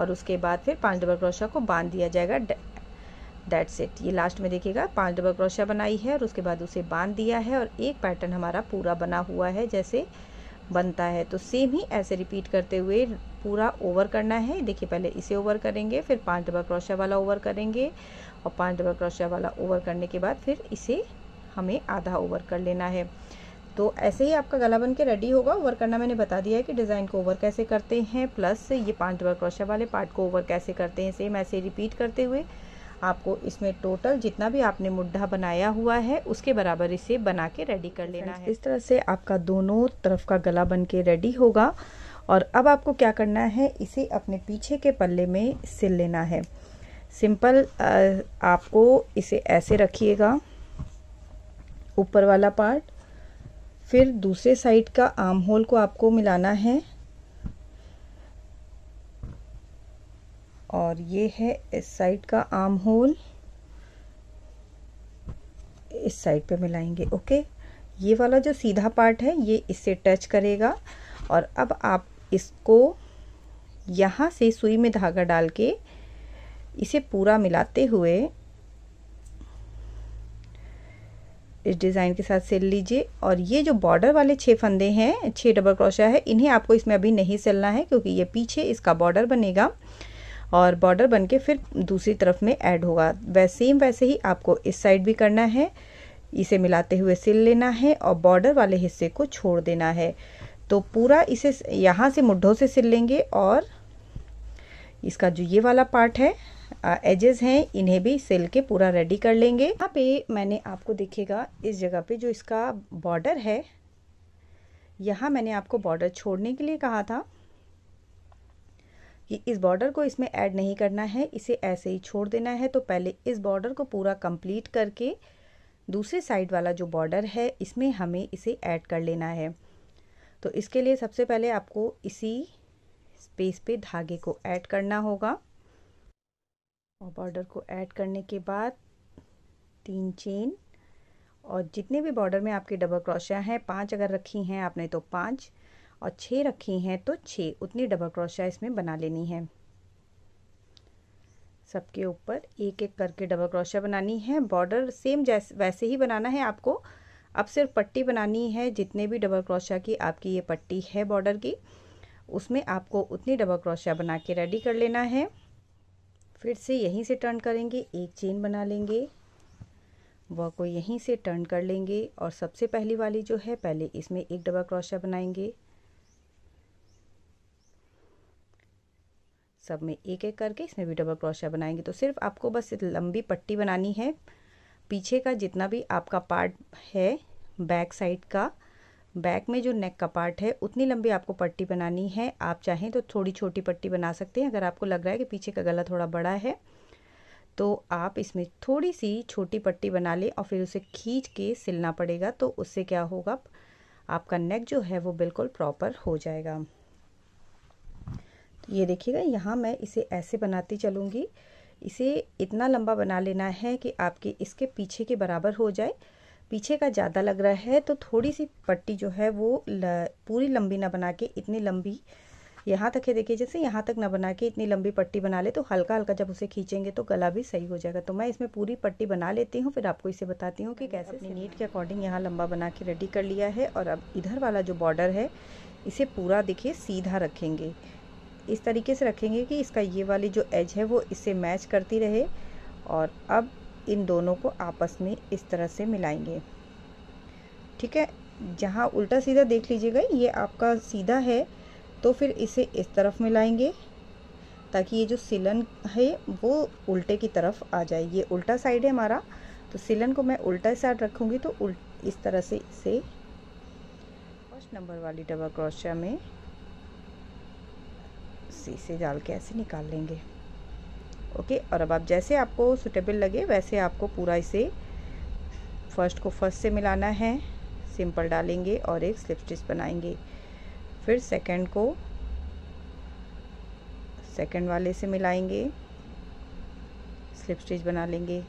S1: और उसके बाद फिर 5 डबल क्रोशिया को बांध दिया जाएगा। That's it. ये लास्ट में देखिएगा 5 डबल क्रोशिया बनाई है और उसके बाद उसे बांध दिया है और एक पैटर्न हमारा पूरा बना हुआ है जैसे बनता है। तो सेम ही ऐसे रिपीट करते हुए पूरा ओवर करना है। देखिए, पहले इसे ओवर करेंगे, फिर 5 डबल क्रोशिया वाला ओवर करेंगे और 5 डबल क्रोशिया वाला ओवर करने के बाद फिर इसे हमें आधा ओवर कर लेना है। तो ऐसे ही आपका गला बन के रेडी होगा। ओवर करना मैंने बता दिया है कि डिज़ाइन को ओवर कैसे करते हैं, प्लस ये 5 डबल क्रोशिया वाले पार्ट को ओवर कैसे करते हैं। सेम ऐसे रिपीट करते हुए आपको इसमें टोटल जितना भी आपने मुड्ढा बनाया हुआ है उसके बराबर इसे बना के रेडी कर लेना है। इस तरह से आपका दोनों तरफ का गला बन के रेडी होगा। और अब आपको क्या करना है, इसे अपने पीछे के पल्ले में सिल लेना है। सिंपल आपको इसे ऐसे रखिएगा, ऊपर वाला पार्ट, फिर दूसरे साइड का आर्म होल को आपको मिलाना है और ये है इस साइड का आर्म होल, इस साइड पे मिलाएंगे। ओके, ये वाला जो सीधा पार्ट है ये इससे टच करेगा और अब आप इसको यहाँ से सुई में धागा डाल के इसे पूरा मिलाते हुए इस डिज़ाइन के साथ सिल लीजिए। और ये जो बॉर्डर वाले 6 फंदे हैं, 6 डबल क्रोशिया है, इन्हें आपको इसमें अभी नहीं सिलना है क्योंकि ये पीछे इसका बॉर्डर बनेगा और बॉर्डर बन के फिर दूसरी तरफ में ऐड होगा। वैसे ही आपको इस साइड भी करना है। इसे मिलाते हुए सिल लेना है और बॉर्डर वाले हिस्से को छोड़ देना है। तो पूरा इसे यहाँ से मुड्ढों से सिल लेंगे और इसका जो ये वाला पार्ट है, एजेस हैं, इन्हें भी सिल के पूरा रेडी कर लेंगे। यहाँ पे मैंने आपको देखिएगा इस जगह पे जो इसका बॉर्डर है, यहाँ मैंने आपको बॉर्डर छोड़ने के लिए कहा था कि इस बॉर्डर को इसमें ऐड नहीं करना है, इसे ऐसे ही छोड़ देना है। तो पहले इस बॉर्डर को पूरा कंप्लीट करके दूसरे साइड वाला जो बॉर्डर है इसमें हमें इसे ऐड कर लेना है। तो इसके लिए सबसे पहले आपको इसी स्पेस पे धागे को ऐड करना होगा और बॉर्डर को ऐड करने के बाद 3 चेन और जितने भी बॉर्डर में आपके डबल क्रोशिया हैं, 5 अगर रखी हैं आपने तो 5 और 6 रखी हैं तो 6, उतनी डबल क्रोशिया इसमें बना लेनी है। सबके ऊपर एक एक करके डबल क्रोशिया बनानी है। बॉर्डर सेम जैसे वैसे ही बनाना है आपको। अब सिर्फ पट्टी बनानी है। जितने भी डबल क्रोशिया की आपकी ये पट्टी है बॉर्डर की, उसमें आपको उतनी डबल क्रोशिया बना के रेडी कर लेना है। फिर से यहीं से टर्न करेंगे, एक चेन बना लेंगे, वह को यहीं से टर्न कर लेंगे और सबसे पहली वाली जो है पहले इसमें एक डबल क्रोशिया बनाएंगे। सब में एक एक करके इसमें भी डबल क्रोशिया बनाएंगे। तो सिर्फ आपको बस लंबी पट्टी बनानी है। पीछे का जितना भी आपका पार्ट है, बैक साइड का, बैक में जो नेक का पार्ट है, उतनी लंबी आपको पट्टी बनानी है। आप चाहें तो थोड़ी छोटी पट्टी बना सकते हैं। अगर आपको लग रहा है कि पीछे का गला थोड़ा बड़ा है तो आप इसमें थोड़ी सी छोटी पट्टी बना लें और फिर उसे खींच के सिलना पड़ेगा। तो उससे क्या होगा, आपका नेक जो है वो बिल्कुल प्रॉपर हो जाएगा। तो ये देखिएगा, यहाँ मैं इसे ऐसे बनाती चलूँगी। इसे इतना लंबा बना लेना है कि आपके इसके पीछे के बराबर हो जाए। पीछे का ज़्यादा लग रहा है तो थोड़ी सी पट्टी जो है वो पूरी लंबी ना बना के इतनी लंबी, यहाँ तक है देखिए, जैसे यहाँ तक ना बना के इतनी लंबी पट्टी बना ले तो हल्का हल्का जब उसे खींचेंगे तो गला भी सही हो जाएगा। तो मैं इसमें पूरी पट्टी बना लेती हूँ, फिर आपको इसे बताती हूँ कि कैसे। अपनी नीड के अकॉर्डिंग यहाँ लंबा बना के रेडी कर लिया है। और अब इधर वाला जो बॉर्डर है इसे पूरा देखिए सीधा रखेंगे। इस तरीके से रखेंगे कि इसका ये वाली जो एज है वो इससे मैच करती रहे। और अब इन दोनों को आपस में इस तरह से मिलाएंगे। ठीक है, जहाँ उल्टा सीधा देख लीजिएगा, ये आपका सीधा है तो फिर इसे इस तरफ मिलाएंगे ताकि ये जो सिलन है वो उल्टे की तरफ आ जाए। ये उल्टा साइड है हमारा, तो सिलन को मैं उल्टा साइड रखूँगी तो इस तरह से इसे फर्स्ट नंबर वाली डबल क्रोशिया में से डाल के ऐसे निकाल लेंगे। ओके, और अब आप जैसे आपको सूटेबल लगे वैसे आपको पूरा इसे फर्स्ट को फर्स्ट से मिलाना है, सिंपल डालेंगे और एक स्लिप स्टिच बनाएंगे। फिर सेकंड को सेकंड वाले से मिलाएंगे, स्लिप स्टिच बना लेंगे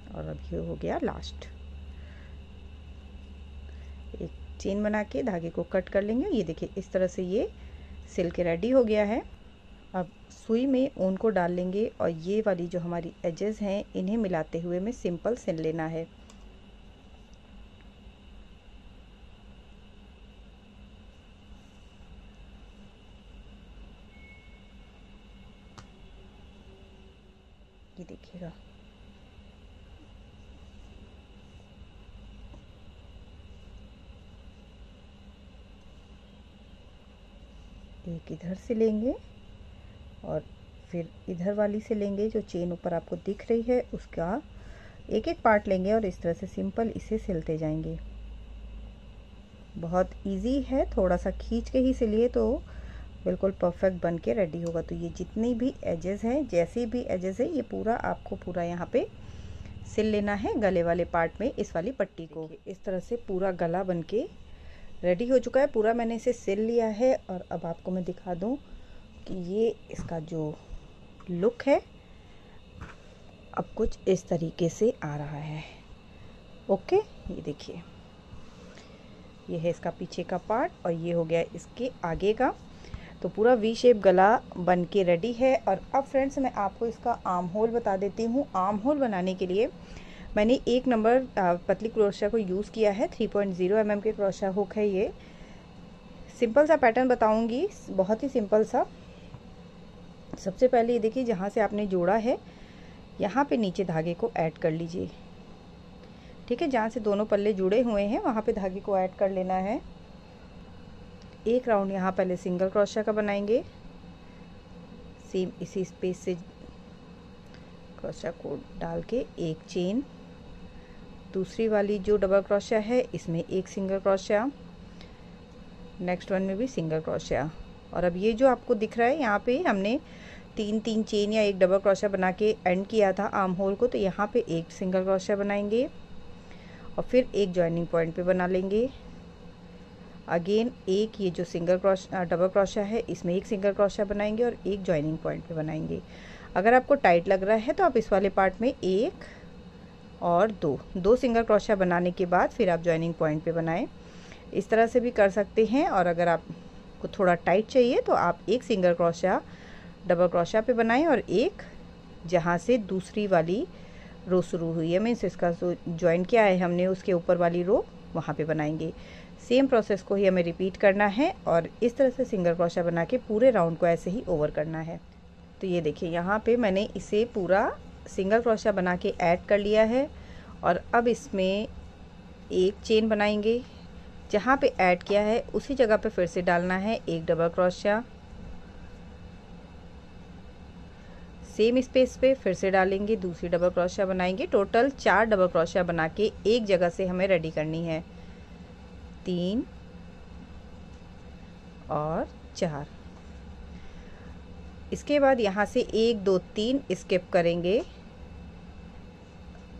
S1: और अब ये हो गया लास्ट। एक चेन बना के धागे को कट कर लेंगे। ये देखिए इस तरह से ये सिल के रेडी हो गया है। अब सुई में ऊन को डाल लेंगे और ये वाली जो हमारी एजेस हैं इन्हें मिलाते हुए में सिंपल सिल लेना है। ये देखिएगा एक इधर से लेंगे और फिर इधर वाली से लेंगे, जो चेन ऊपर आपको दिख रही है उसका एक एक पार्ट लेंगे और इस तरह से सिंपल इसे सिलते जाएंगे। बहुत इजी है, थोड़ा सा खींच के ही सिलिए तो बिल्कुल परफेक्ट बन के रेडी होगा। तो ये जितनी भी एजेस हैं, जैसी भी एजेस है, ये पूरा आपको पूरा यहाँ पे सिल लेना है गले वाले पार्ट में, इस वाली पट्टी को। इस तरह से पूरा गला बन के रेडी हो चुका है, पूरा मैंने इसे सिल लिया है। और अब आपको मैं दिखा दूं कि ये इसका जो लुक है अब कुछ इस तरीके से आ रहा है। ओके, ये देखिए ये है इसका पीछे का पार्ट और ये हो गया इसके आगे का। तो पूरा वी शेप गला बन के रेडी है। और अब फ्रेंड्स मैं आपको इसका आर्म होल बता देती हूँ। आर्म होल बनाने के लिए मैंने 1 नंबर पतली क्रोशिया को यूज़ किया है। 3.0 mm के क्रोशिया हुक है ये। सिंपल सा पैटर्न बताऊंगी, बहुत ही सिंपल सा। सबसे पहले ये देखिए जहाँ से आपने जोड़ा है यहाँ पे नीचे धागे को ऐड कर लीजिए। ठीक है, जहाँ से दोनों पल्ले जुड़े हुए हैं वहाँ पे धागे को ऐड कर लेना है। एक राउंड यहाँ पहले सिंगल क्रोशिया का बनाएंगे, सेम इसी स्पेस से क्रोशिया को डाल के एक चेन, दूसरी वाली जो डबल क्रोशिया है इसमें एक सिंगल क्रोशिया, नेक्स्ट वन में भी सिंगल क्रोशिया। और अब ये जो आपको दिख रहा है यहाँ पे हमने 3 चेन या एक डबल क्रोशिया बना के एंड किया था आर्म होल को, तो यहाँ पे एक सिंगल क्रोशिया बनाएंगे और फिर एक जॉइनिंग पॉइंट पे बना लेंगे। अगेन एक ये जो डबल क्रोशिया है इसमें एक सिंगल क्रोशिया बनाएंगे और एक जॉइनिंग पॉइंट पे बनाएंगे। अगर आपको टाइट लग रहा है तो आप इस वाले पार्ट में एक और दो सिंगल क्रोशिया बनाने के बाद फिर आप जॉइनिंग पॉइंट पे बनाएं। इस तरह से भी कर सकते हैं। और अगर आपको थोड़ा टाइट चाहिए तो आप एक सिंगल क्रोशिया डबल क्रोशिया पे बनाएं और एक जहाँ से दूसरी वाली रो शुरू हुई है, मीन्स इसका जो ज्वाइन किया है हमने उसके ऊपर वाली रो वहाँ पे बनाएंगे। सेम प्रोसेस को ही हमें रिपीट करना है और इस तरह से सिंगल क्रोशिया बना के पूरे राउंड को ऐसे ही ओवर करना है। तो ये देखिए यहाँ पे मैंने इसे पूरा सिंगल क्रोशिया बना के ऐड कर लिया है और अब इसमें एक चेन बनाएंगे, जहाँ पे ऐड किया है उसी जगह पे फिर से डालना है एक डबल क्रोशिया, सेम स्पेस पे फिर से डालेंगे, दूसरी डबल क्रोशिया बनाएंगे। टोटल 4 डबल क्रोशिया बना के एक जगह से हमें रेडी करनी है, 3 और 4। इसके बाद यहाँ से 1 2 3 स्किप करेंगे,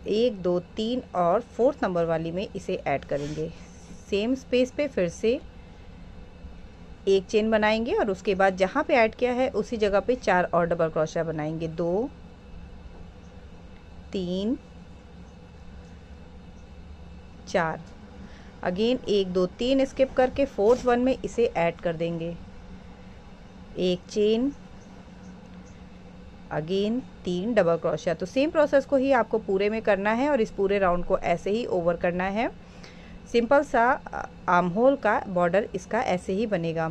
S1: 1 2 3 और 4th नंबर वाली में इसे ऐड करेंगे। सेम स्पेस पे फिर से एक चेन बनाएंगे और उसके बाद जहाँ पे ऐड किया है उसी जगह पे 4 और डबल क्रोशिया बनाएंगे, 2 3 4। अगेन 1 2 3 स्किप करके 4th वन में इसे ऐड कर देंगे, एक चेन, अगेन 3 डबल क्रोशिया। तो सेम प्रोसेस को ही आपको पूरे में करना है और इस पूरे राउंड को ऐसे ही ओवर करना है। सिंपल सा आर्म होल का बॉर्डर इसका ऐसे ही बनेगा।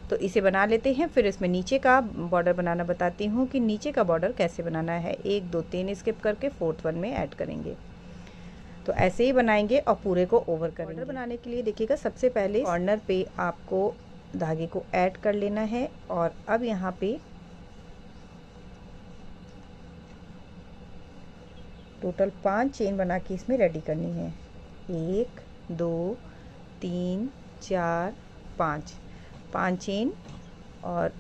S1: तो इसे बना लेते हैं, फिर इसमें नीचे का बॉर्डर बनाना बताती हूँ कि नीचे का बॉर्डर कैसे बनाना है। 1 2 3 स्किप करके 4th वन में ऐड करेंगे। तो ऐसे ही बनाएंगे और पूरे को ओवर करेंगे। बॉर्डर बनाने के लिए देखिएगा सबसे पहले कॉर्नर पे आपको धागे को ऐड कर लेना है और अब यहाँ पे टोटल 5 चेन बना के इसमें रेडी करनी है। 1 2 3 4 5 चेन। और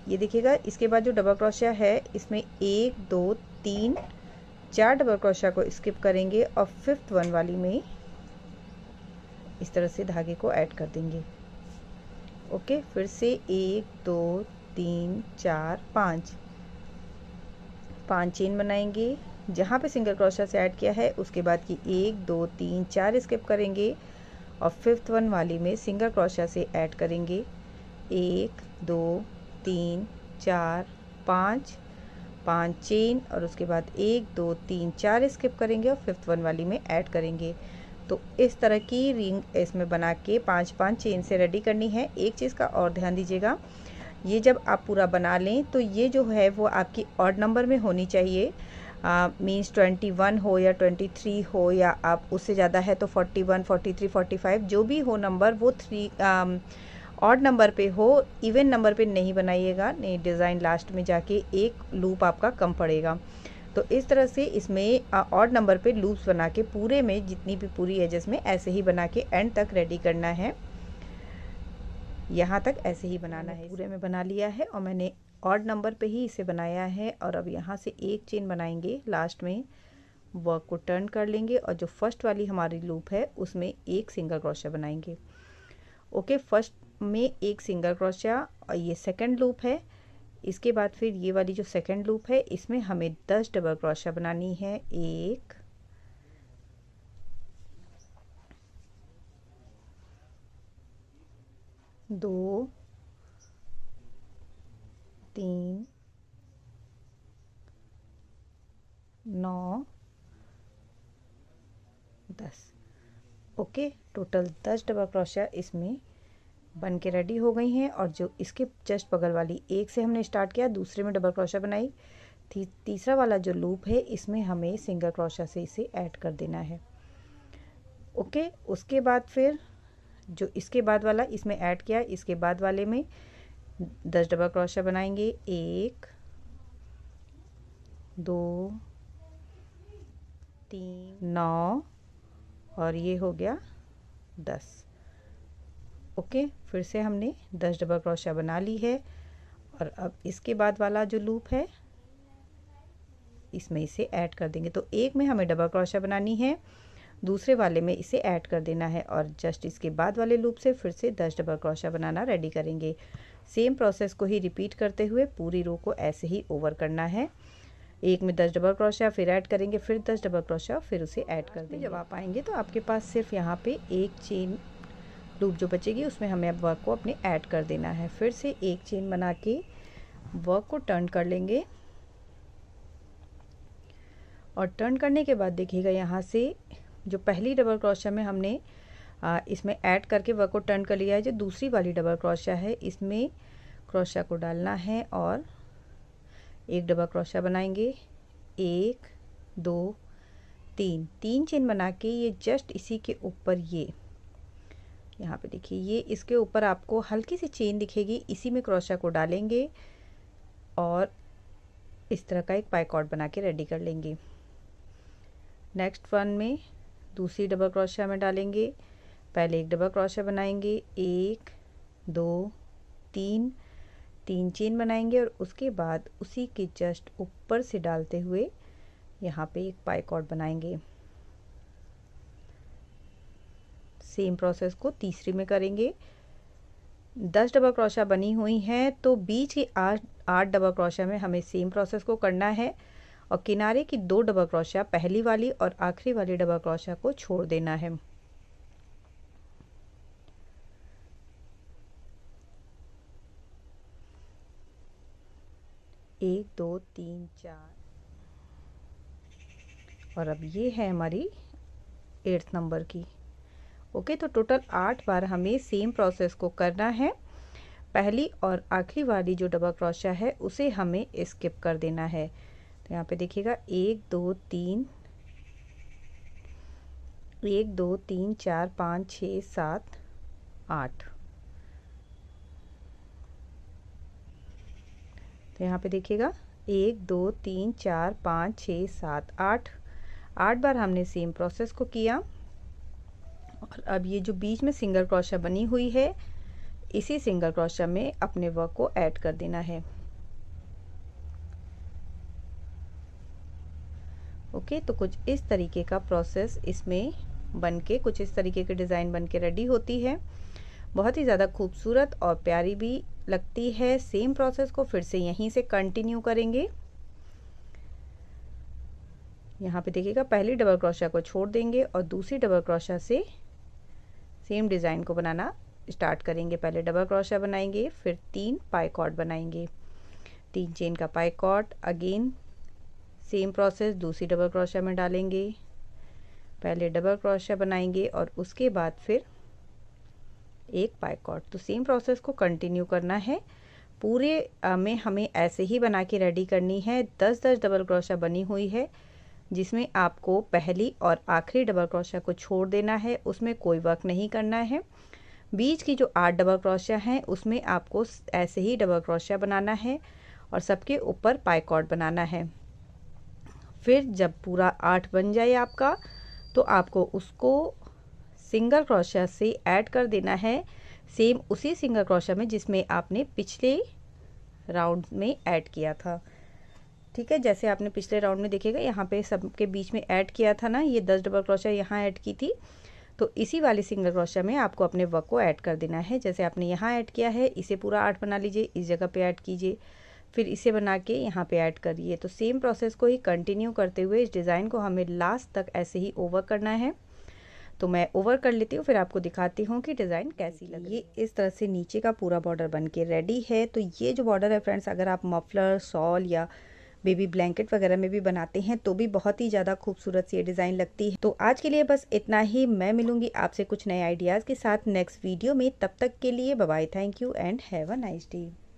S1: ये देखिएगा इसके बाद जो डबल क्रोशिया है इसमें 1 2 3 4 डबल क्रोशिया को स्किप करेंगे और फिफ्थ वन वाली में इस तरह से धागे को ऐड कर देंगे। ओके, फिर से 1 2 3 4 5 चेन बनाएंगे। जहाँ पे सिंगल क्रोशिया से ऐड किया है उसके बाद की 1 2 3 4 स्किप करेंगे और फिफ्थ वन वाली में सिंगल क्रोशिया से ऐड करेंगे। 1 2 3 4 5 चेन और उसके बाद 1 2 3 4 स्किप करेंगे और फिफ्थ वन वाली में ऐड करेंगे। तो इस तरह की रिंग इसमें बना के 5 चेन से रेडी करनी है। एक चीज़ का और ध्यान दीजिएगा, ये जब आप पूरा बना लें तो ये जो है वो आपकी ऑड नंबर में होनी चाहिए। मीन्स 21 हो या 23 हो या आप उससे ज़्यादा है तो 41 43 45 जो भी हो नंबर वो ऑड नंबर पे हो, इवन नंबर पे नहीं बनाइएगा, नहीं डिज़ाइन लास्ट में जाके एक लूप आपका कम पड़ेगा। तो इस तरह से इसमें ऑड नंबर पे लूप्स बना के पूरे में जितनी भी पूरी एजेस में ऐसे ही बना के एंड तक रेडी करना है। यहाँ तक ऐसे ही बनाना है। पूरे में बना लिया है और मैंने ऑड नंबर पे ही इसे बनाया है। और अब यहाँ से एक चेन बनाएंगे, लास्ट में वर्क को टर्न कर लेंगे और जो फर्स्ट वाली हमारी लूप है उसमें एक सिंगल क्रोशिया बनाएंगे। ओके, फर्स्ट में एक सिंगल क्रोशिया और ये सेकंड लूप है। इसके बाद फिर ये वाली जो सेकंड लूप है इसमें हमें 10 डबल क्रोशिया बनानी है। 1 2 3 9 10। ओके, टोटल 10 डबल क्रोशिया इसमें बन के रेडी हो गई हैं। और जो इसके जस्ट बगल वाली एक से हमने स्टार्ट किया, दूसरे में डबल क्रोशिया बनाई, तीसरा वाला जो लूप है इसमें हमें सिंगल क्रोशिया से इसे ऐड कर देना है। ओके, उसके बाद फिर जो इसके बाद वाला इसमें ऐड किया, इसके बाद वाले में 10 डबल क्रोशिया बनाएंगे। 1 2 3 9 और ये हो गया 10। ओके, फिर से हमने 10 डबल क्रोशिया बना ली है। और अब इसके बाद वाला जो लूप है इसमें इसे ऐड कर देंगे। तो एक में हमें डबल क्रोशिया बनानी है, दूसरे वाले में इसे ऐड कर देना है और जस्ट इसके बाद वाले लूप से फिर से 10 डबल क्रोशिया बनाना रेडी करेंगे। सेम प्रोसेस को ही रिपीट करते हुए पूरी रो को ऐसे ही ओवर करना है। एक में 10 डबल क्रोशिया फिर ऐड करेंगे, फिर 10 डबल क्रोशिया, फिर उसे ऐड कर देंगे। जब आप आएंगे तो आपके पास सिर्फ यहाँ पे एक चेन लूप जो बचेगी उसमें हमें अब वर्क को अपने ऐड कर देना है। फिर से एक चेन बना के वर्क को टर्न कर लेंगे और टर्न करने के बाद देखिएगा यहाँ से जो पहली डबल क्रोशिया में हमने इसमें ऐड करके वर्क को टर्न कर लिया है, जो दूसरी वाली डबल क्रोशिया है इसमें क्रोशिया को डालना है और एक डबल क्रोशिया बनाएंगे। 1 2 3 चेन बना के ये जस्ट इसी के ऊपर ये यहाँ पे देखिए ये इसके ऊपर आपको हल्की सी चेन दिखेगी, इसी में क्रोशिया को डालेंगे और इस तरह का एक पाइकॉट बना के रेडी कर लेंगे। नेक्स्ट वन में दूसरी डबल क्रोशिया में डालेंगे, पहले एक डबल क्रोशिया बनाएंगे, 1 2 3 चेन बनाएंगे और उसके बाद उसी के जस्ट ऊपर से डालते हुए यहाँ पे एक पाइकॉट बनाएंगे। सेम प्रोसेस को तीसरी में करेंगे। 10 डबल क्रोशिया बनी हुई हैं तो बीच की 8 डबल क्रोशिया में हमें सेम प्रोसेस को करना है और किनारे की 2 डबल क्रोशिया पहली वाली और आखिरी वाली डबल क्रोशिया को छोड़ देना है। एक 2 3 4 और अब ये है हमारी 8th नंबर की। ओके, तो टोटल 8 बार हमें सेम प्रोसेस को करना है। पहली और आखिरी वाली जो डबल क्रोशिया है उसे हमें स्किप कर देना है। तो यहाँ पे देखिएगा 1 2 3 4 5 6 7 8 तो यहाँ पे देखिएगा 1 2 3 4 5 6 7 8 बार हमने सेम प्रोसेस को किया। और अब ये जो बीच में सिंगल क्रोशा बनी हुई है, इसी सिंगल क्रोशा में अपने वर्क को ऐड कर देना है। ओके, तो कुछ इस तरीके का प्रोसेस इसमें बनके, कुछ इस तरीके की डिज़ाइन बनके रेडी होती है। बहुत ही ज़्यादा खूबसूरत और प्यारी भी लगती है। सेम प्रोसेस को फिर से यहीं से कंटिन्यू करेंगे। यहाँ पे देखिएगा पहली डबल क्रोशा को छोड़ देंगे और दूसरी डबल क्रोशा से सेम डिज़ाइन को बनाना स्टार्ट करेंगे। पहले डबल क्रोशा बनाएंगे, फिर 3 पाई कॉर्ड बनाएंगे, 3 चेन का पाई कॉर्ड, अगेन सेम प्रोसेस दूसरी डबल क्रोशा में डालेंगे, पहले डबल क्रोशा बनाएंगे और उसके बाद फिर 1 पाई कॉर्ड। तो सेम प्रोसेस को कंटिन्यू करना है। पूरे में हमें ऐसे ही बना के रेडी करनी है। 10-10 डबल क्रोशा बनी हुई है, जिसमें आपको पहली और आखिरी डबल क्रोशा को छोड़ देना है, उसमें कोई वर्क नहीं करना है। बीच की जो 8 डबल क्रोशा हैं उसमें आपको ऐसे ही डबल क्रोशा बनाना है और सबके ऊपर पाई कॉर्ड बनाना है। फिर जब पूरा 8 बन जाए आपका, तो आपको उसको सिंगल क्रोशा से ऐड कर देना है, सेम उसी सिंगल क्रोशा में जिसमें आपने पिछले राउंड में ऐड किया था। ठीक है, जैसे आपने पिछले राउंड में देखिएगा यहाँ पे सबके बीच में ऐड किया था ना, ये 10 डबल क्रोशा यहाँ ऐड की थी, तो इसी वाली सिंगल क्रोशा में आपको अपने वर्क को ऐड कर देना है। जैसे आपने यहाँ ऐड किया है, इसे पूरा 8 बना लीजिए, इस जगह पे ऐड कीजिए, फिर इसे बना के यहाँ पे ऐड करिए। तो सेम प्रोसेस को ही कंटिन्यू करते हुए इस डिज़ाइन को हमें लास्ट तक ऐसे ही ओवर करना है। तो मैं ओवर कर लेती हूँ, फिर आपको दिखाती हूँ कि डिज़ाइन कैसी लगी। ये इस तरह से नीचे का पूरा बॉर्डर बन के रेडी है। तो ये जो बॉर्डर है फ्रेंड्स, अगर आप मफलर, शॉल या बेबी ब्लैंकेट वगैरह में भी बनाते हैं तो भी बहुत ही ज़्यादा खूबसूरत सी ये डिज़ाइन लगती है। तो आज के लिए बस इतना ही। मैं मिलूंगी आपसे कुछ नए आइडियाज़ के साथ नेक्स्ट वीडियो में। तब तक के लिए bye bye, thank you and have a nice day.